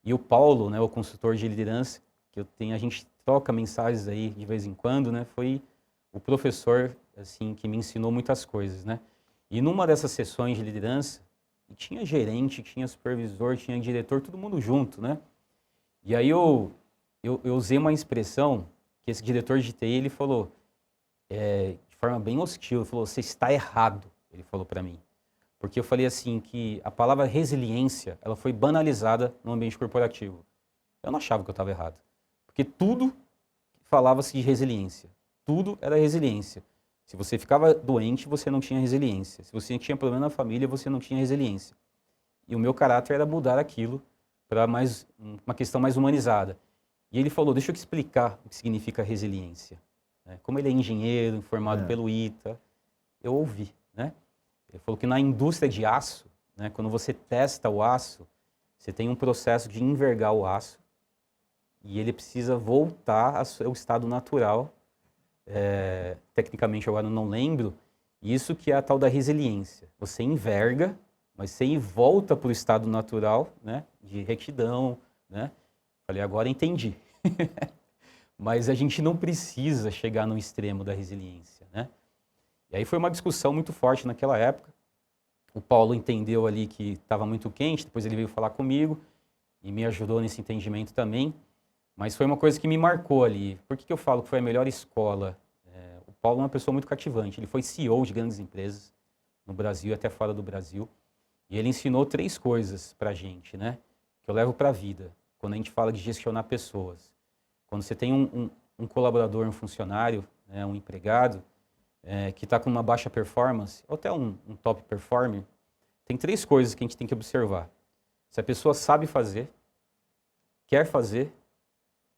[SPEAKER 2] E o Paulo, né, o consultor de liderança, a gente troca mensagens aí de vez em quando, né, foi o professor assim que me ensinou muitas coisas, né? E numa dessas sessões de liderança, tinha gerente, tinha supervisor, tinha diretor, todo mundo junto, né? E aí eu usei uma expressão que esse diretor de TI, ele falou, de forma bem hostil, ele falou, você está errado, ele falou para mim. Porque eu falei assim, que a palavra resiliência, ela foi banalizada no ambiente corporativo. Eu não achava que eu estava errado. Porque tudo falava-se de resiliência. Tudo era resiliência. Se você ficava doente, você não tinha resiliência. Se você tinha problema na família, você não tinha resiliência. E o meu caráter era mudar aquilo para uma questão mais humanizada. E ele falou, deixa eu te explicar o que significa resiliência. Como ele é engenheiro, formado pelo ITA, eu ouvi, né? Ele falou que na indústria de aço, né, quando você testa o aço, você tem um processo de envergar o aço e ele precisa voltar ao seu estado natural. Tecnicamente agora eu não lembro, isso que é a tal da resiliência. Você enverga, mas você volta para o estado natural, né, de retidão, né? Falei, agora entendi. Mas a gente não precisa chegar no extremo da resiliência, né? E aí foi uma discussão muito forte naquela época. O Paulo entendeu ali que estava muito quente, depois ele veio falar comigo e me ajudou nesse entendimento também. Mas foi uma coisa que me marcou ali. Por que eu falo que foi a melhor escola? O Paulo é uma pessoa muito cativante. Ele foi CEO de grandes empresas no Brasil e até fora do Brasil. E ele ensinou 3 coisas para a gente, né? Que eu levo para a vida. Quando a gente fala de gestionar pessoas. Quando você tem um colaborador, um funcionário, né, um empregado, que está com uma baixa performance, ou até um top performer, tem 3 coisas que a gente tem que observar. Se a pessoa sabe fazer, quer fazer,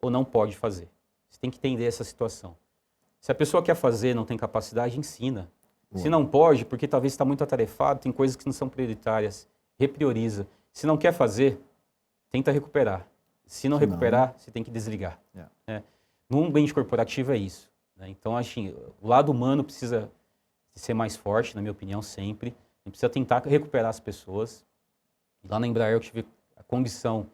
[SPEAKER 2] ou não pode fazer. Você tem que entender essa situação. Se a pessoa quer fazer, não tem capacidade, ensina. Se não pode, porque talvez está muito atarefado, tem coisas que não são prioritárias, reprioriza. Se não quer fazer, tenta recuperar. Se não recuperar, você tem que desligar. No ambiente corporativo é isso. Então, assim, o lado humano precisa ser mais forte, na minha opinião, sempre. A gente precisa tentar recuperar as pessoas. E lá na Embraer eu tive a condição,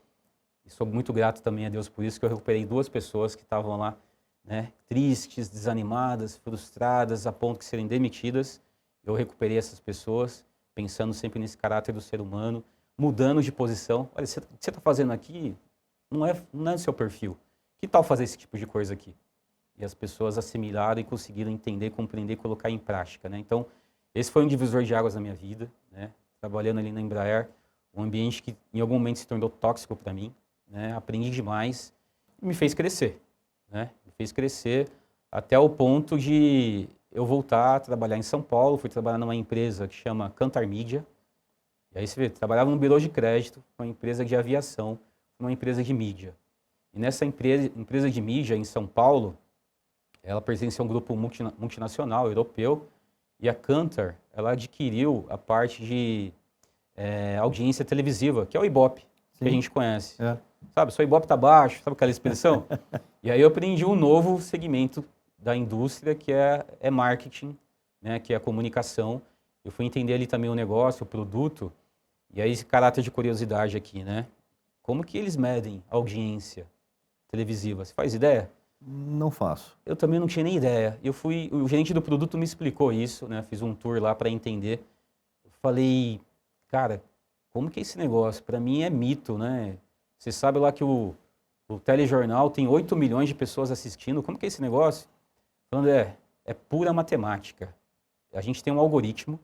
[SPEAKER 2] e sou muito grato também a Deus por isso, que eu recuperei 2 pessoas que estavam lá, né, tristes, desanimadas, frustradas, a ponto de serem demitidas. Eu recuperei essas pessoas, pensando sempre nesse caráter do ser humano, mudando de posição. Olha, o que você está fazendo aqui não é o seu perfil. Que tal fazer esse tipo de coisa aqui? E as pessoas assimilaram e conseguiram entender, compreender e colocar em prática, né? Então, esse foi um divisor de águas na minha vida, né? Trabalhando ali na Embraer, um ambiente que em algum momento se tornou tóxico para mim, né? Aprendi demais e me fez crescer, né? Me fez crescer até o ponto de eu voltar a trabalhar em São Paulo. Fui trabalhar numa empresa que chama Kantar Media. E aí você vê, trabalhava num birô de crédito, uma empresa de aviação, uma empresa de mídia. E nessa empresa de mídia em São Paulo, ela pertence a um grupo multinacional europeu, e a Kantar, ela adquiriu a parte de audiência televisiva, que é o Ibope, que a gente conhece. sabe? Sua Ibope tá baixo, sabe aquela expressão? E aí eu aprendi um novo segmento da indústria, que é marketing, né? Que é a comunicação. Eu fui entender ali também o negócio, o produto, e aí esse caráter de curiosidade aqui, né? Como que eles medem a audiência televisiva? Você faz ideia?
[SPEAKER 1] Não faço.
[SPEAKER 2] Eu também não tinha nem ideia. O gerente do produto me explicou isso, né? Fiz um tour lá para entender. Eu falei, cara, como que é esse negócio? Para mim é mito, né? Você sabe lá que o telejornal tem 8 milhões de pessoas assistindo. Como que é esse negócio? Falando, é pura matemática. A gente tem um algoritmo.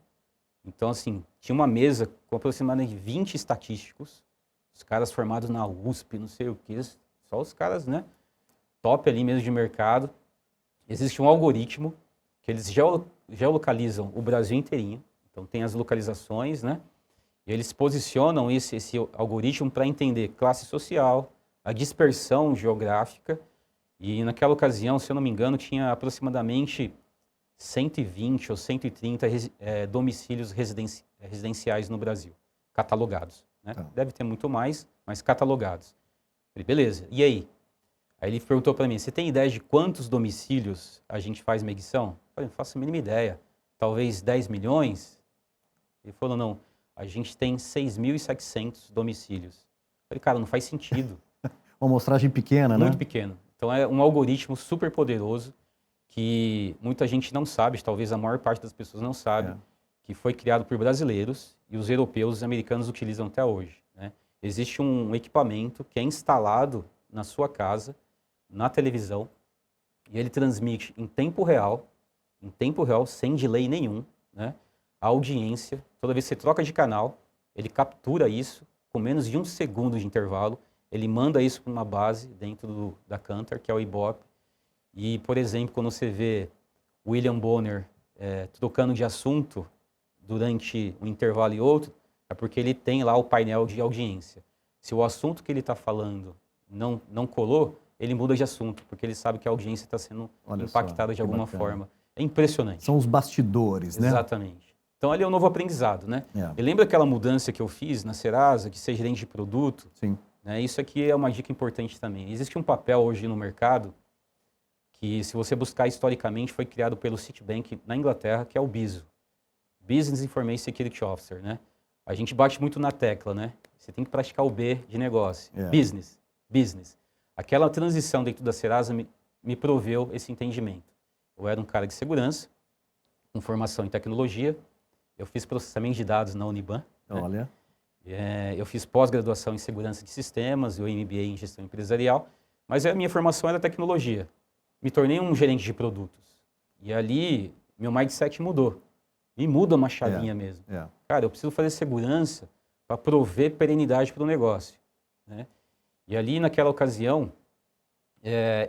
[SPEAKER 2] Então, assim, tinha uma mesa com aproximadamente 20 estatísticos, os caras formados na USP, não sei o que, só os caras, né? Top ali mesmo de mercado. Existe um algoritmo que eles geolocalizam o Brasil inteirinho. Então tem as localizações, né? E eles posicionam esse algoritmo para entender classe social, a dispersão geográfica. E naquela ocasião, se eu não me engano, tinha aproximadamente 120 ou 130 domicílios residenciais no Brasil, catalogados. Né?
[SPEAKER 1] Tá.
[SPEAKER 2] Deve ter muito mais, mas catalogados. Falei, beleza, e aí? Aí ele perguntou para mim, você tem ideia de quantos domicílios a gente faz medição? Eu falei, não faço a mínima ideia. Talvez 10 milhões? Ele falou, não, a gente tem 6.700 domicílios. Eu falei, cara, não faz sentido.
[SPEAKER 1] Uma amostragem pequena, né?
[SPEAKER 2] Muito pequeno. Então é um algoritmo super poderoso que muita gente não sabe, talvez a maior parte das pessoas não sabe, que foi criado por brasileiros e os europeus e os americanos utilizam até hoje. Né? Existe um equipamento que é instalado na sua casa, na televisão, e ele transmite em tempo real, sem delay nenhum, né? A audiência. Toda vez que você troca de canal, ele captura isso com menos de 1 segundo de intervalo, ele manda isso para uma base dentro da Kantar, que é o Ibope. E, por exemplo, quando você vê William Bonner trocando de assunto durante um intervalo e outro, é porque ele tem lá o painel de audiência. Se o assunto que ele está falando não colou, ele muda de assunto, porque ele sabe que a audiência está sendo impactada de alguma forma. É impressionante.
[SPEAKER 1] São os bastidores, né?
[SPEAKER 2] Exatamente. Então, ali é um novo aprendizado, né? E lembra aquela mudança que eu fiz na Serasa, que ser gerente de produto?
[SPEAKER 1] Sim.
[SPEAKER 2] Né? Isso aqui é uma dica importante também. Existe um papel hoje no mercado que, se você buscar historicamente, foi criado pelo Citibank na Inglaterra, que é o BISO. Business Information Security Officer, né? A gente bate muito na tecla, né? Você tem que praticar o B de negócio. Business. Aquela transição dentro da Serasa me proveu esse entendimento. Eu era um cara de segurança, com formação em tecnologia, eu fiz processamento de dados na Uniban.
[SPEAKER 1] Olha.
[SPEAKER 2] Né? Eu fiz pós-graduação em segurança de sistemas, o MBA em gestão empresarial, mas a minha formação era tecnologia. Me tornei um gerente de produtos. E ali, meu mindset mudou. E muda uma chavinha mesmo. Cara, eu preciso fazer segurança para prover perenidade para o negócio. Né? E ali, naquela ocasião,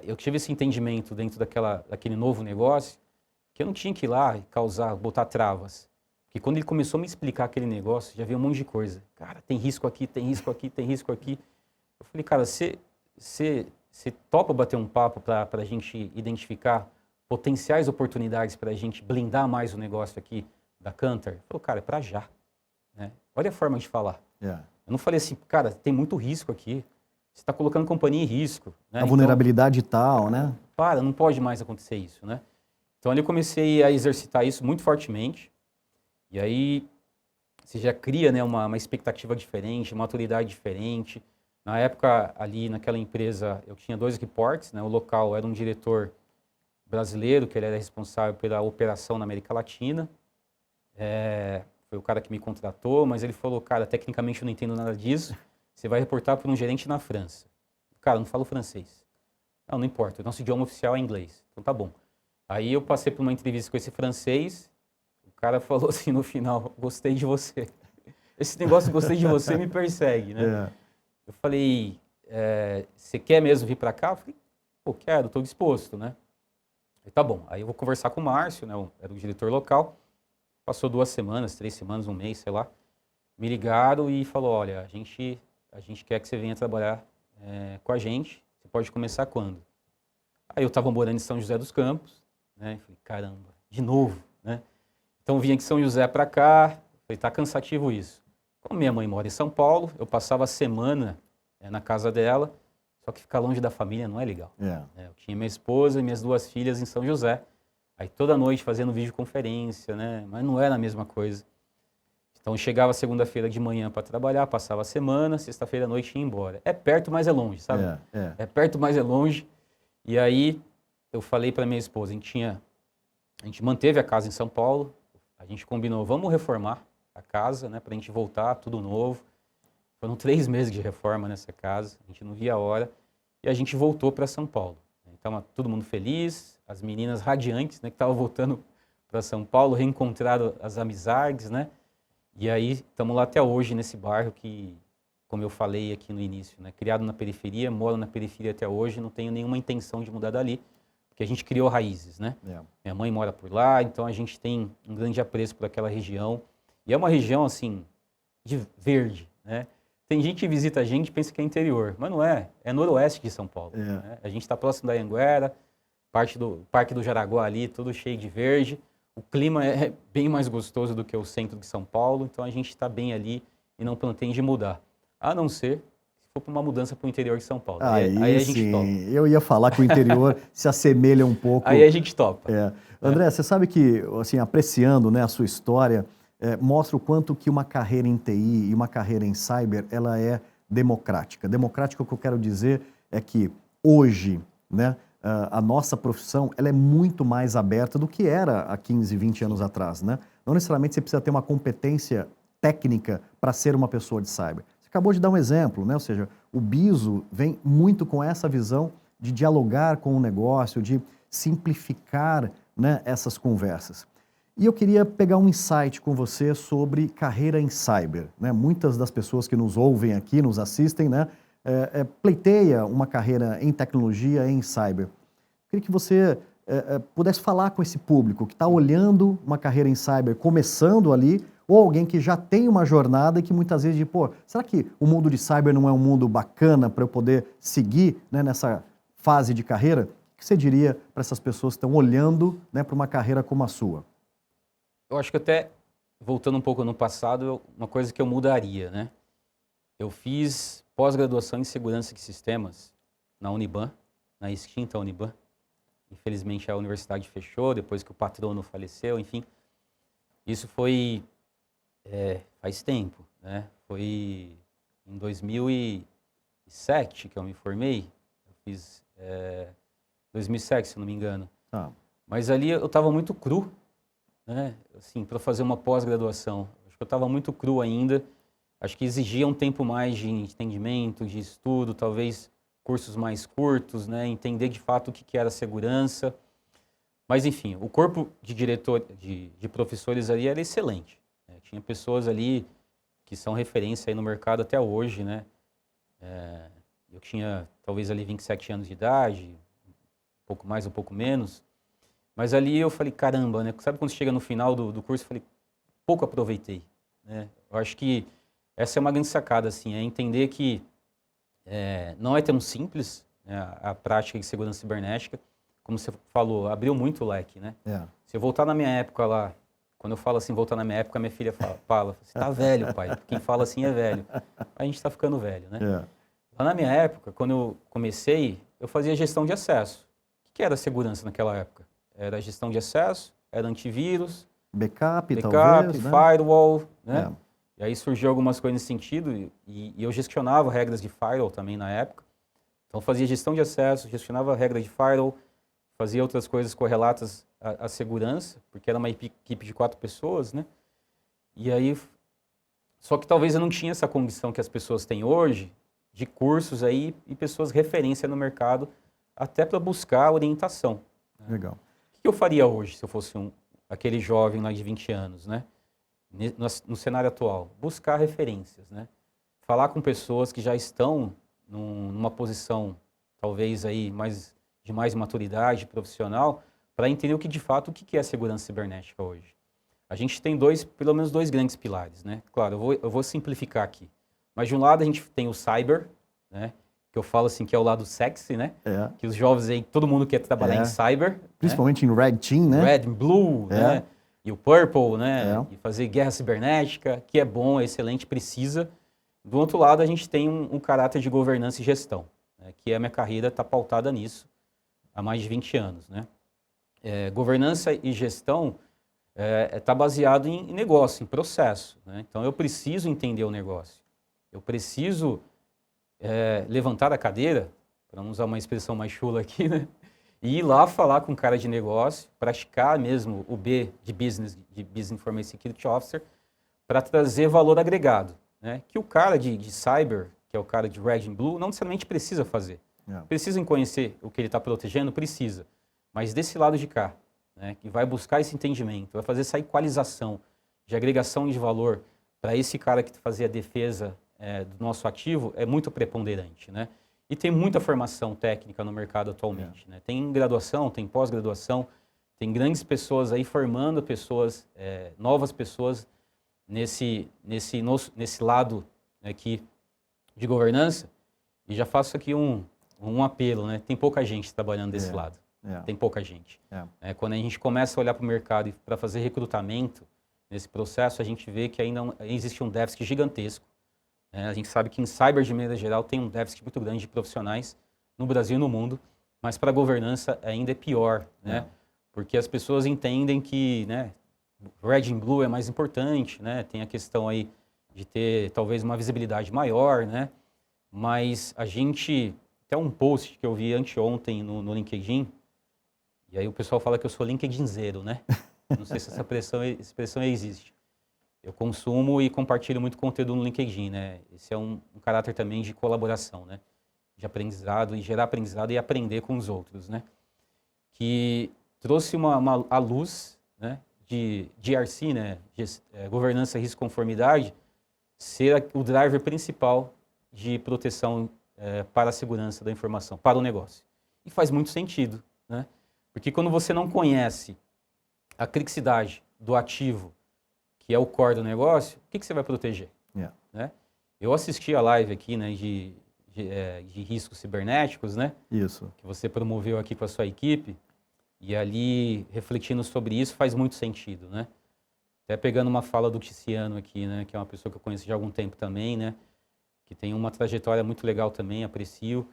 [SPEAKER 2] eu tive esse entendimento dentro daquele novo negócio, que eu não tinha que ir lá e botar travas. Porque quando ele começou a me explicar aquele negócio, já veio um monte de coisa. Cara, tem risco aqui, tem risco aqui, tem risco aqui. Eu falei, cara, você topa bater um papo para a gente identificar potenciais oportunidades para a gente blindar mais o negócio aqui da Kantar? Ele falou, cara, é para já. Né? Olha a forma de falar. Eu não falei assim, cara, tem muito risco aqui. Você está colocando a companhia em risco. Né?
[SPEAKER 1] A vulnerabilidade tal, né?
[SPEAKER 2] Não pode mais acontecer isso, né? Então ali eu comecei a exercitar isso muito fortemente. E aí você já cria, né, uma expectativa diferente, uma maturidade diferente. Na época, ali naquela empresa, eu tinha 2 reportes, né? O local era um diretor brasileiro, que ele era responsável pela operação na América Latina. Foi o cara que me contratou, mas ele falou, cara, tecnicamente eu não entendo nada disso, você vai reportar para um gerente na França. Cara, eu não falo francês. Não importa, o nosso idioma oficial é inglês, então tá bom. Aí eu passei por uma entrevista com esse francês, o cara falou assim no final, gostei de você. Esse negócio, gostei de você, me persegue, né? Eu falei, você quer mesmo vir para cá? Eu falei, pô, quero, estou disposto, né? Ele, tá bom, aí eu vou conversar com o Márcio, né? Era o diretor local. Passou 2 semanas, 3 semanas, 1 mês, sei lá. Me ligaram e falou, olha, a gente quer que você venha trabalhar com a gente. Você pode começar quando? Aí eu estava morando em São José dos Campos, né? Falei, caramba, de novo, né? Então vinha de São José para cá, falei, tá cansativo isso. Como minha mãe mora em São Paulo, eu passava a semana na casa dela, só que ficar longe da família não é legal.
[SPEAKER 1] É.
[SPEAKER 2] Eu tinha minha esposa e minhas 2 filhas em São José, aí toda noite fazendo videoconferência, né? Mas não era a mesma coisa. Então eu chegava segunda-feira de manhã para trabalhar, passava a semana, sexta-feira à noite ia embora. É perto, mas é longe, sabe? É perto, mas é longe. E aí eu falei para minha esposa, a gente manteve a casa em São Paulo, a gente combinou, vamos reformar a casa, né, para a gente voltar, tudo novo. Foram 3 meses de reforma nessa casa, a gente não via a hora, e a gente voltou para São Paulo. Então, todo mundo feliz, as meninas radiantes, né, que estavam voltando para São Paulo, reencontraram as amizades, né? E aí, estamos lá até hoje, nesse bairro que, como eu falei aqui no início, né, criado na periferia, moro na periferia até hoje, não tenho nenhuma intenção de mudar dali, porque a gente criou raízes, né? Minha mãe mora por lá, então a gente tem um grande apreço por aquela região. E é uma região, assim, de verde, né? Tem gente que visita a gente e pensa que é interior, mas não é. É noroeste de São Paulo. Né? A gente está próximo da Anhanguera, parte do Parque do Jaraguá ali, tudo cheio de verde. O clima é bem mais gostoso do que o centro de São Paulo, então a gente está bem ali e não pretende mudar. A não ser se for para uma mudança para o interior de São Paulo. Aí a gente topa.
[SPEAKER 1] Eu ia falar que o interior se assemelha um pouco.
[SPEAKER 2] Aí a gente topa.
[SPEAKER 1] André, você sabe que, assim, apreciando, né, a sua história, mostra o quanto que uma carreira em TI e uma carreira em cyber, ela é democrática. Democrática, o que eu quero dizer é que hoje, né, a nossa profissão, ela é muito mais aberta do que era há 15, 20 anos atrás, né? Não necessariamente você precisa ter uma competência técnica para ser uma pessoa de cyber. Você acabou de dar um exemplo, né? Ou seja, o BISO vem muito com essa visão de dialogar com o negócio, de simplificar, né, essas conversas. E eu queria pegar um insight com você sobre carreira em cyber, né? Muitas das pessoas que nos ouvem aqui, nos assistem, né, pleiteia uma carreira em tecnologia, em cyber. Eu queria que você pudesse falar com esse público que está olhando uma carreira em cyber, começando ali, ou alguém que já tem uma jornada e que muitas vezes diz, pô, será que o mundo de cyber não é um mundo bacana para eu poder seguir, né, nessa fase de carreira? O que você diria para essas pessoas que estão olhando, né, para uma carreira como a sua?
[SPEAKER 2] Eu acho que até, voltando um pouco no passado, uma coisa que eu mudaria, né? Eu fiz pós-graduação em segurança de sistemas na Uniban, na extinta Uniban. Infelizmente a universidade fechou depois que o patrono faleceu, enfim. Isso foi faz tempo, né? Foi em 2007 que eu me formei. Eu fiz 2007, se eu não me engano. Mas ali eu estava muito cru, né? Assim, para fazer uma pós-graduação. Acho que eu estava muito cru ainda. Acho que exigia um tempo mais de entendimento, de estudo, talvez cursos mais curtos, né? Entender de fato o que era segurança. Mas, enfim, o corpo de de professores ali era excelente. Né? Tinha pessoas ali que são referência aí no mercado até hoje, né? Eu tinha talvez ali 27 anos de idade, um pouco mais, um pouco menos. Mas ali eu falei, caramba, né? Sabe quando chega no final do curso, eu falei, pouco aproveitei, né? Eu acho que essa é uma grande sacada, assim, é entender que não é tão simples, né, a prática de segurança cibernética. Como você falou, abriu muito o leque, né? Se eu voltar na minha época lá, quando eu falo assim, voltar na minha época, minha filha fala você tá velho, pai. Quem fala assim é velho. A gente tá ficando velho, né? Lá na minha época, quando eu comecei, eu fazia gestão de acesso. O que era segurança naquela época? Era gestão de acesso, era antivírus,
[SPEAKER 1] backup talvez, né?
[SPEAKER 2] firewall, né? E aí surgiu algumas coisas nesse sentido e eu gestionava regras de firewall também na época. Então fazia gestão de acesso, gestionava regras de firewall, fazia outras coisas correlatas à segurança, porque era uma equipe de 4 pessoas, né? E aí, só que talvez eu não tinha essa condição que as pessoas têm hoje, de cursos aí e pessoas referência no mercado, até para buscar orientação. Né?
[SPEAKER 1] Legal.
[SPEAKER 2] O que eu faria hoje se eu fosse aquele jovem lá de 20 anos, né? No cenário atual? Buscar referências, né? Falar com pessoas que já estão numa posição, talvez aí de mais maturidade profissional, para entender o que de fato, o que é segurança cibernética hoje. A gente tem pelo menos dois grandes pilares, né? Claro, eu vou simplificar aqui. Mas de um lado a gente tem o cyber, né? Que eu falo assim que é o lado sexy, né? Que os jovens aí, todo mundo quer trabalhar em cyber.
[SPEAKER 1] Principalmente em Red Team, né?
[SPEAKER 2] Red and Blue, né? E o Purple, né? E fazer guerra cibernética, que é bom, é excelente, precisa. Do outro lado, a gente tem um caráter de governança e gestão, né, que a minha carreira está pautada nisso há mais de 20 anos, né? Governança e gestão está baseado em negócio, em processo, né? Então, eu preciso entender o negócio. Eu preciso levantar a cadeira, para não usar uma expressão mais chula aqui, né? E ir lá falar com o cara de negócio, praticar mesmo o B de Business Information Security Officer, para trazer valor agregado, né? Que o cara de Cyber, que é o cara de Red and Blue, não necessariamente precisa fazer. Precisa conhecer o que ele está protegendo? Precisa. Mas desse lado de cá, né, que vai buscar esse entendimento, vai fazer essa equalização de agregação de valor para esse cara que fazia a defesa do nosso ativo, é muito preponderante, né? E tem muita formação técnica no mercado atualmente, né? Tem graduação, tem pós-graduação, tem grandes pessoas aí formando pessoas, novas pessoas nesse lado aqui de governança. E já faço aqui um apelo, né? Tem pouca gente trabalhando desse lado. Tem pouca gente. Quando a gente começa a olhar para o mercado para fazer recrutamento nesse processo, a gente vê que ainda existe um déficit gigantesco. A gente sabe que em cyber, de maneira geral, tem um déficit muito grande de profissionais no Brasil e no mundo, mas para a governança ainda é pior, né? Porque as pessoas entendem que, né, Red and Blue é mais importante, né? Tem a questão aí de ter talvez uma visibilidade maior, né? Mas a gente, até um post que eu vi anteontem no LinkedIn, e aí o pessoal fala que eu sou LinkedInzeiro, né? Não sei se essa expressão existe. Eu consumo e compartilho muito conteúdo no LinkedIn, né? Esse é um caráter também de colaboração, né? De aprendizado e gerar aprendizado e aprender com os outros, né? Que trouxe a luz, né? De GRC, né? Governança, Risco e Conformidade, ser o driver principal de proteção para a segurança da informação, para o negócio. E faz muito sentido, né? Porque quando você não conhece a criticidade do ativo, que é o core do negócio, o que você vai proteger? Né? Eu assisti a live aqui, né, de riscos cibernéticos, né?
[SPEAKER 1] Isso.
[SPEAKER 2] Que você promoveu aqui com a sua equipe, e ali, refletindo sobre isso, faz muito sentido, né? Até pegando uma fala do Tiziano aqui, né, que é uma pessoa que eu conheço de algum tempo também, né? Que tem uma trajetória muito legal também, aprecio.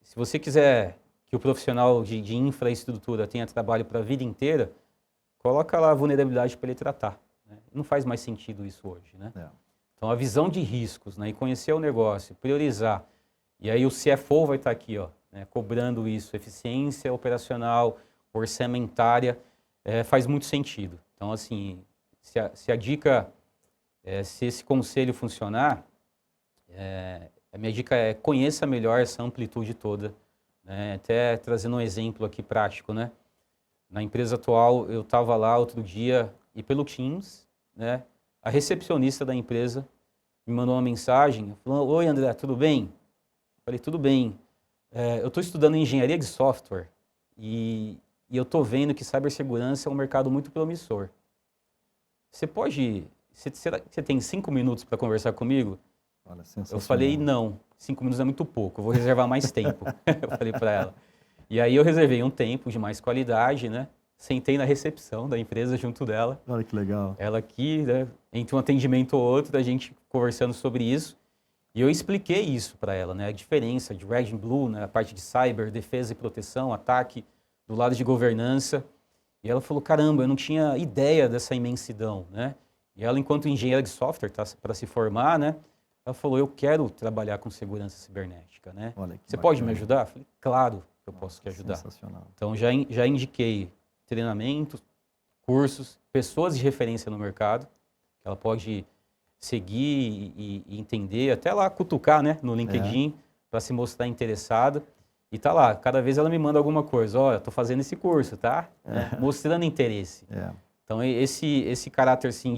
[SPEAKER 2] Se você quiser que o profissional de infraestrutura tenha trabalho para a vida inteira, coloca lá a vulnerabilidade para ele tratar, né? Não faz mais sentido isso hoje, né? Então, a visão de riscos, né, e conhecer o negócio, priorizar. E aí o CFO vai estar aqui, ó, né, cobrando isso, eficiência operacional, orçamentária, faz muito sentido. Então, assim, se a dica, se esse conselho funcionar, a minha dica é conheça melhor essa amplitude toda, né? Até trazendo um exemplo aqui prático, né? Na empresa atual, eu estava lá outro dia e pelo Teams, né? A recepcionista da empresa me mandou uma mensagem, falando: "Oi, André, tudo bem?" Falei: "Tudo bem. Eu estou estudando engenharia de software e eu estou vendo que cibersegurança é um mercado muito promissor. Será que você tem 5 minutos para conversar comigo?"
[SPEAKER 1] Olha,
[SPEAKER 2] Eu falei: "Não, 5 minutos é muito pouco, eu vou reservar mais tempo." Eu falei para ela. E aí eu reservei um tempo de mais qualidade, né? Sentei na recepção da empresa junto dela.
[SPEAKER 1] Olha que legal.
[SPEAKER 2] Ela aqui, né? Entre um atendimento ou outro, a gente conversando sobre isso. E eu expliquei isso para ela, né? A diferença de Red and Blue, né? A parte de cyber, defesa e proteção, ataque, do lado de governança. E ela falou: "Caramba, eu não tinha ideia dessa imensidão", né? E ela, enquanto engenheira de software, tá para se formar, né? Ela falou: "Eu quero trabalhar com segurança cibernética, né? Você pode me ajudar?" Eu falei: "Claro que eu posso te ajudar."
[SPEAKER 1] Sensacional.
[SPEAKER 2] Então, já indiquei treinamentos, cursos, pessoas de referência no mercado, que ela pode seguir e entender, até lá cutucar, né, no LinkedIn, para se mostrar interessada. E tá lá, cada vez ela me manda alguma coisa: "Olha, estou fazendo esse curso, tá?" Mostrando interesse. Então, esse caráter, assim,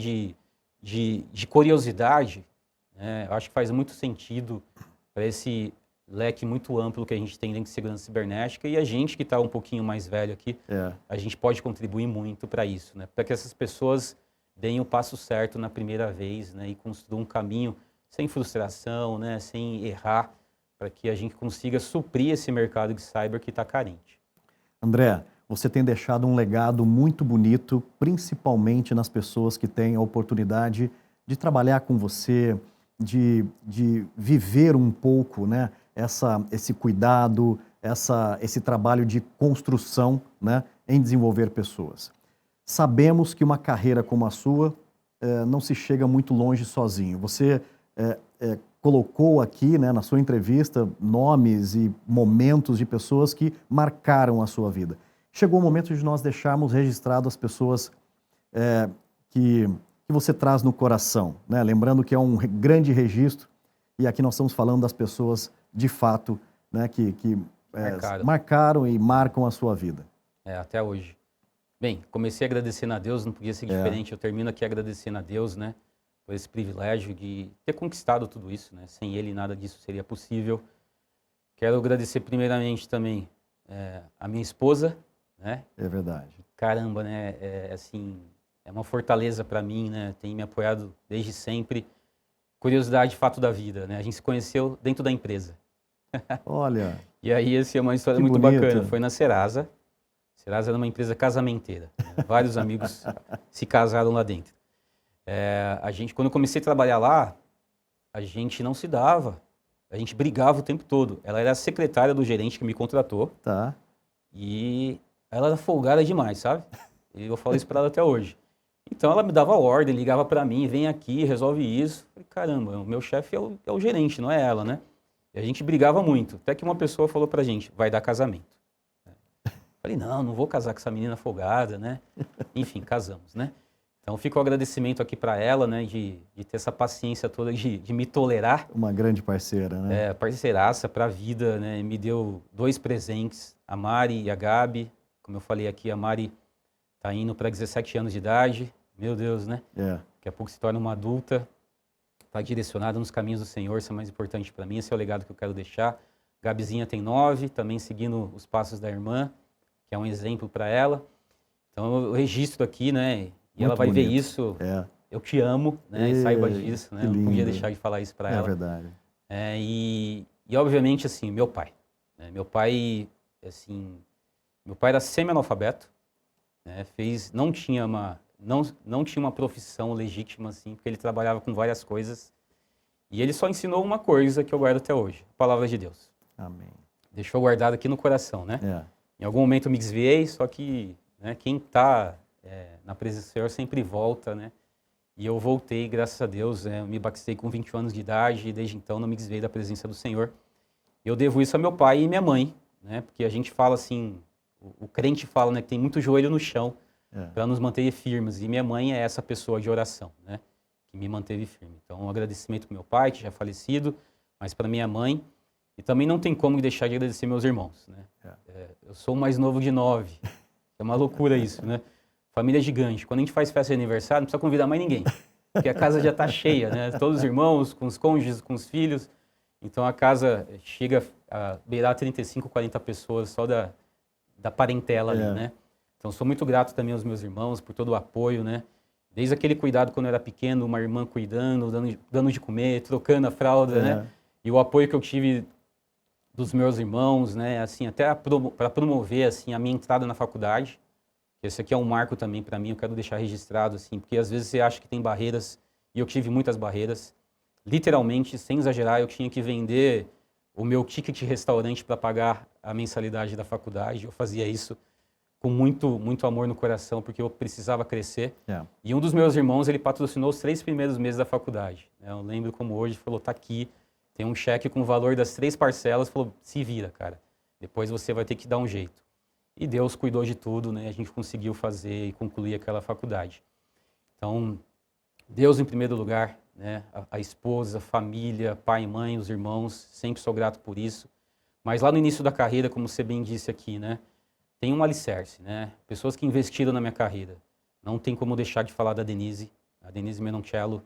[SPEAKER 2] de curiosidade, né, eu acho que faz muito sentido para esse leque muito amplo que a gente tem dentro de segurança cibernética, e a gente que está um pouquinho mais velho aqui, a gente pode contribuir muito para isso, né? Para que essas pessoas deem o passo certo na primeira vez, né? E construam um caminho sem frustração, né? Sem errar, para que a gente consiga suprir esse mercado de cyber que está carente.
[SPEAKER 1] André, você tem deixado um legado muito bonito, principalmente nas pessoas que têm a oportunidade de trabalhar com você, de viver um pouco, né, esse cuidado, esse trabalho de construção, né, em desenvolver pessoas. Sabemos que uma carreira como a sua não se chega muito longe sozinho. Você colocou aqui, né, na sua entrevista, nomes e momentos de pessoas que marcaram a sua vida. Chegou o momento de nós deixarmos registrado as pessoas que você traz no coração, né? Lembrando que é um grande registro, e aqui nós estamos falando das pessoas, de fato, né, que marcaram e marcam a sua vida.
[SPEAKER 2] Até hoje. Bem, comecei agradecendo a Deus, não podia ser diferente. Eu termino aqui agradecendo a Deus, né, por esse privilégio de ter conquistado tudo isso, né? Sem Ele nada disso seria possível. Quero agradecer primeiramente também a minha esposa, né?
[SPEAKER 1] É verdade.
[SPEAKER 2] Caramba, né? Assim, é uma fortaleza para mim, né? Tem me apoiado desde sempre. Curiosidade, fato da vida, né? A gente se conheceu dentro da empresa.
[SPEAKER 1] Olha.
[SPEAKER 2] E aí, essa é uma história muito bacana. Foi na Serasa. Serasa era uma empresa casamenteira. Né? Vários amigos se casaram lá dentro. Quando eu comecei a trabalhar lá, a gente não se dava. A gente brigava o tempo todo. Ela era a secretária do gerente que me contratou.
[SPEAKER 1] Tá.
[SPEAKER 2] E ela era folgada demais, sabe? E eu falo isso para ela até hoje. Então ela me dava ordem, ligava para mim, vem aqui, resolve isso. Eu falei, caramba, o meu chefe é o gerente, não é ela, né? E a gente brigava muito. Até que uma pessoa falou pra gente, vai dar casamento. Falei, não vou casar com essa menina folgada, né? Enfim, casamos, né? Então fica o agradecimento aqui para ela, né? De ter essa paciência toda de me tolerar.
[SPEAKER 1] Uma grande parceira, né?
[SPEAKER 2] Parceiraça para a vida, né? Me deu 2 presentes, a Mari e a Gabi. Como eu falei aqui, a Mari tá indo para 17 anos de idade. Meu Deus, né? Daqui a pouco se torna uma adulta. Está direcionada nos caminhos do Senhor, isso é mais importante para mim, esse é o legado que eu quero deixar. Gabizinha tem 9, também seguindo os passos da irmã, que é um exemplo para ela. Então eu registro aqui, né? E muito ela vai bonito. Ver isso. Eu te amo, né? E saiba disso, né? Eu não podia deixar de falar isso para ela.
[SPEAKER 1] É verdade.
[SPEAKER 2] E obviamente, assim, meu pai. Né? Meu pai era semi-analfabeto, né? Não tinha uma profissão legítima, assim, porque ele trabalhava com várias coisas. E ele só ensinou uma coisa que eu guardo até hoje, a palavra de Deus.
[SPEAKER 1] Amém.
[SPEAKER 2] Deixou guardado aqui no coração, né? Em algum momento eu me desviei, só que, né, quem está na presença do Senhor sempre volta, né? E eu voltei, graças a Deus, eu me batizei com 21 anos de idade e desde então não me desviei da presença do Senhor. Eu devo isso a meu pai e minha mãe, né? Porque a gente fala assim, o crente fala, né, que tem muito joelho no chão, para nos manter firmes. E minha mãe é essa pessoa de oração, né? Que me manteve firme. Então, um agradecimento para meu pai, que já é falecido, mas para minha mãe. E também não tem como deixar de agradecer meus irmãos, né? Eu sou o mais novo de 9. É uma loucura isso, né? Família gigante. Quando a gente faz festa de aniversário, não precisa convidar mais ninguém. Porque a casa já está cheia, né? Todos os irmãos, com os cônjuges, com os filhos. Então, a casa chega a beirar 35, 40 pessoas só da parentela ali, né? Então, sou muito grato também aos meus irmãos por todo o apoio, né? Desde aquele cuidado quando eu era pequeno, uma irmã cuidando, dando de comer, trocando a fralda, né? E o apoio que eu tive dos meus irmãos, né? Assim, até para promover, assim, a minha entrada na faculdade. Esse aqui é um marco também para mim, eu quero deixar registrado, assim, porque às vezes você acha que tem barreiras, e eu tive muitas barreiras. Literalmente, sem exagerar, eu tinha que vender o meu ticket restaurante para pagar a mensalidade da faculdade. Eu fazia isso com muito amor no coração, porque eu precisava crescer. E um dos meus irmãos, ele patrocinou os 3 primeiros meses da faculdade. Eu lembro como hoje, falou, tá aqui, tem um cheque com o valor das 3 parcelas, falou, se vira, cara, depois você vai ter que dar um jeito. E Deus cuidou de tudo, né? A gente conseguiu fazer e concluir aquela faculdade. Então, Deus em primeiro lugar, né? A esposa, a família, pai e mãe, os irmãos, sempre sou grato por isso. Mas lá no início da carreira, como você bem disse aqui, né? Tem um alicerce, né? Pessoas que investiram na minha carreira. Não tem como deixar de falar da Denise. A Denise Menoncello,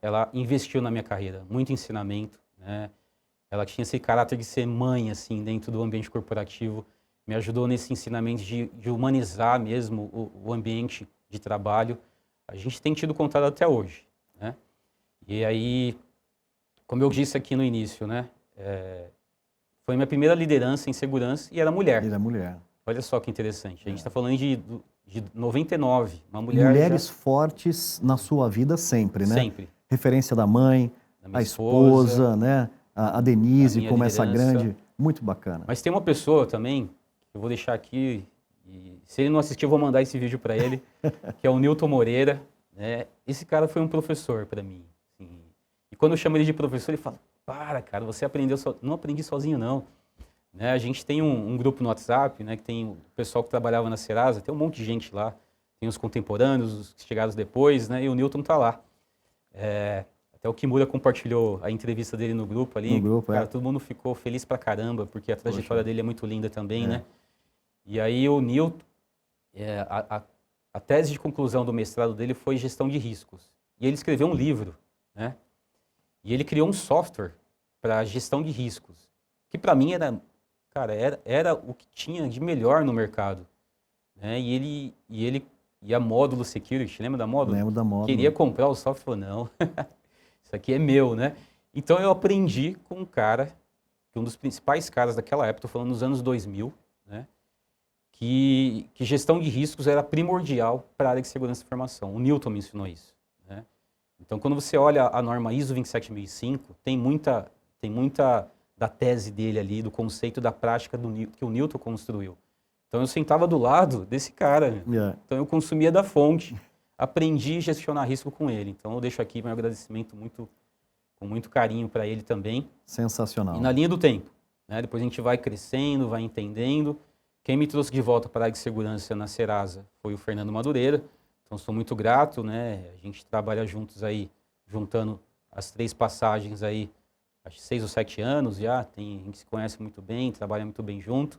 [SPEAKER 2] ela investiu na minha carreira. Muito ensinamento, né? Ela tinha esse caráter de ser mãe, assim, dentro do ambiente corporativo. Me ajudou nesse ensinamento de humanizar mesmo o ambiente de trabalho. A gente tem tido contato até hoje, né? E aí, como eu disse aqui no início, né? Foi minha primeira liderança em segurança e era mulher.
[SPEAKER 1] Era mulher.
[SPEAKER 2] Olha só que interessante. A gente está falando de 99, uma mulher...
[SPEAKER 1] Mulheres fortes na sua vida sempre, né?
[SPEAKER 2] Sempre.
[SPEAKER 1] referência da mãe,
[SPEAKER 2] da minha
[SPEAKER 1] a esposa, né? A Denise
[SPEAKER 2] minha
[SPEAKER 1] como essa
[SPEAKER 2] liderança.
[SPEAKER 1] grande, muito bacana.
[SPEAKER 2] Mas tem uma pessoa também, que eu vou deixar aqui, e se ele não assistir eu vou mandar esse vídeo para ele, que é o Newton Moreira, né? Esse cara foi um professor para mim. Assim, e quando eu chamo ele de professor, ele fala, cara, você aprendeu não aprendi sozinho não. Né? A gente tem um grupo no WhatsApp, né, que tem o pessoal que trabalhava na Serasa, tem um monte de gente lá, tem os contemporâneos, os que chegaram depois, né, e o Newton tá lá. Até o Kimura compartilhou a entrevista dele no grupo ali.
[SPEAKER 1] No grupo,
[SPEAKER 2] cara, todo mundo ficou feliz pra caramba, porque a trajetória dele é muito linda também, né? E aí o Newton, a tese de conclusão do mestrado dele foi gestão de riscos. E ele escreveu um livro, né? E ele criou um software para gestão de riscos, que para mim era o que tinha de melhor no mercado, né? E a Módulo Security, lembra da Módulo?
[SPEAKER 1] Lembro da Módulo.
[SPEAKER 2] Queria comprar o software, falou, não, isso aqui é meu, né? Então eu aprendi com um cara, que um dos principais caras daquela época, estou falando nos anos 2000, né? Que gestão de riscos era primordial para a área de segurança da informação. O Newton me ensinou isso, né? Então quando você olha a norma ISO 27005, tem muita da tese dele ali, do conceito da prática que o Newton construiu. Então eu sentava do lado desse cara, então eu consumia da fonte, aprendi a gestionar risco com ele. Então eu deixo aqui meu agradecimento com muito carinho para ele também.
[SPEAKER 1] Sensacional.
[SPEAKER 2] E na linha do tempo, né? Depois a gente vai crescendo, vai entendendo. Quem me trouxe de volta para a área de segurança na Serasa foi o Fernando Madureira, então sou muito grato, né? A gente trabalha juntos aí, juntando as 3 passagens aí, acho que 6 ou 7 anos já, a gente se conhece muito bem, trabalha muito bem junto.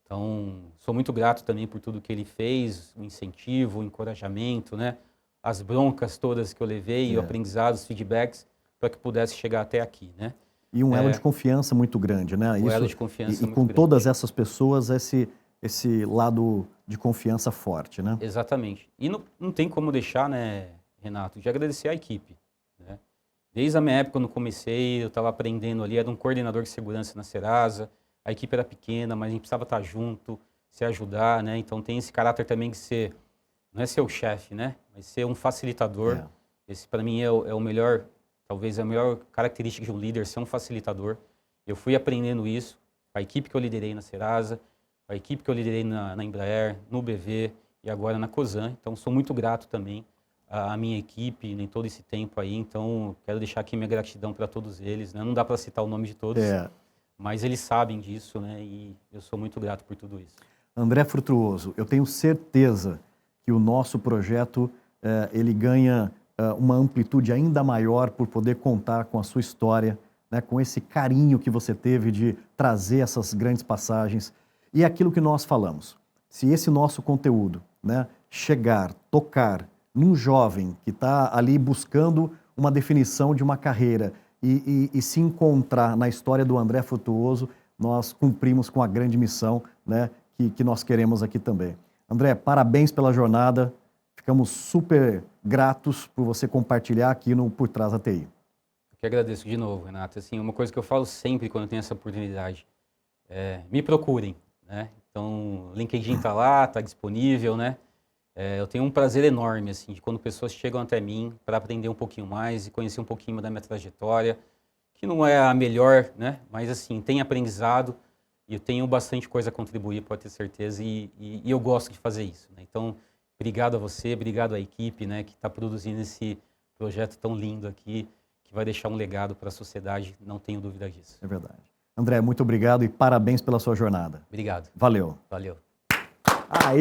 [SPEAKER 2] Então, sou muito grato também por tudo que ele fez, o incentivo, o encorajamento, né? As broncas todas que eu levei, o aprendizado, os feedbacks, para que pudesse chegar até aqui, né?
[SPEAKER 1] E um elo de confiança muito grande, né?
[SPEAKER 2] Um elo de confiança muito
[SPEAKER 1] com
[SPEAKER 2] grande.
[SPEAKER 1] todas essas pessoas, esse lado de confiança forte, né?
[SPEAKER 2] Exatamente. E não tem como deixar, né, Renato, de agradecer a equipe, né? Desde a minha época, quando comecei, eu estava aprendendo ali, era um coordenador de segurança na Serasa, a equipe era pequena, mas a gente precisava estar junto, se ajudar, né? Então tem esse caráter também de não é ser o chefe, né? Mas ser um facilitador. Esse para mim é o melhor, talvez é a melhor característica de um líder, ser um facilitador. Eu fui aprendendo isso, a equipe que eu liderei na Serasa, a equipe que eu liderei na Embraer, no BV e agora na Cosan. Então sou muito grato também à minha equipe em todo esse tempo aí. Então quero deixar aqui minha gratidão para todos eles, né? Não dá para citar o nome de todos. Mas eles sabem disso, né? E eu sou muito grato por tudo isso.
[SPEAKER 1] André Frutuoso, eu tenho certeza que o nosso projeto ele ganha uma amplitude ainda maior por poder contar com a sua história, né? Com esse carinho que você teve de trazer essas grandes passagens. E é aquilo que nós falamos. Se esse nosso conteúdo, né, chegar, tocar num jovem que está ali buscando uma definição de uma carreira e se encontrar na história do André Frutuoso, nós cumprimos com a grande missão, né, que nós queremos aqui também. André, parabéns pela jornada, ficamos super gratos por você compartilhar aqui no Por Trás da TI.
[SPEAKER 2] Eu que agradeço de novo, Renato. Assim, uma coisa que eu falo sempre quando eu tenho essa oportunidade, me procurem, né? Então, o LinkedIn está lá, está disponível, né? Eu tenho um prazer enorme, assim, de quando pessoas chegam até mim para aprender um pouquinho mais e conhecer um pouquinho da minha trajetória, que não é a melhor, né? Mas, assim, tem aprendizado e eu tenho bastante coisa a contribuir, pode ter certeza, e eu gosto de fazer isso, né? Então, obrigado a você, obrigado à equipe, né, que está produzindo esse projeto tão lindo aqui, que vai deixar um legado para a sociedade, não tenho dúvida disso.
[SPEAKER 1] É verdade. André, muito obrigado e parabéns pela sua jornada.
[SPEAKER 2] Obrigado.
[SPEAKER 1] Valeu.
[SPEAKER 2] Valeu.
[SPEAKER 1] Aí!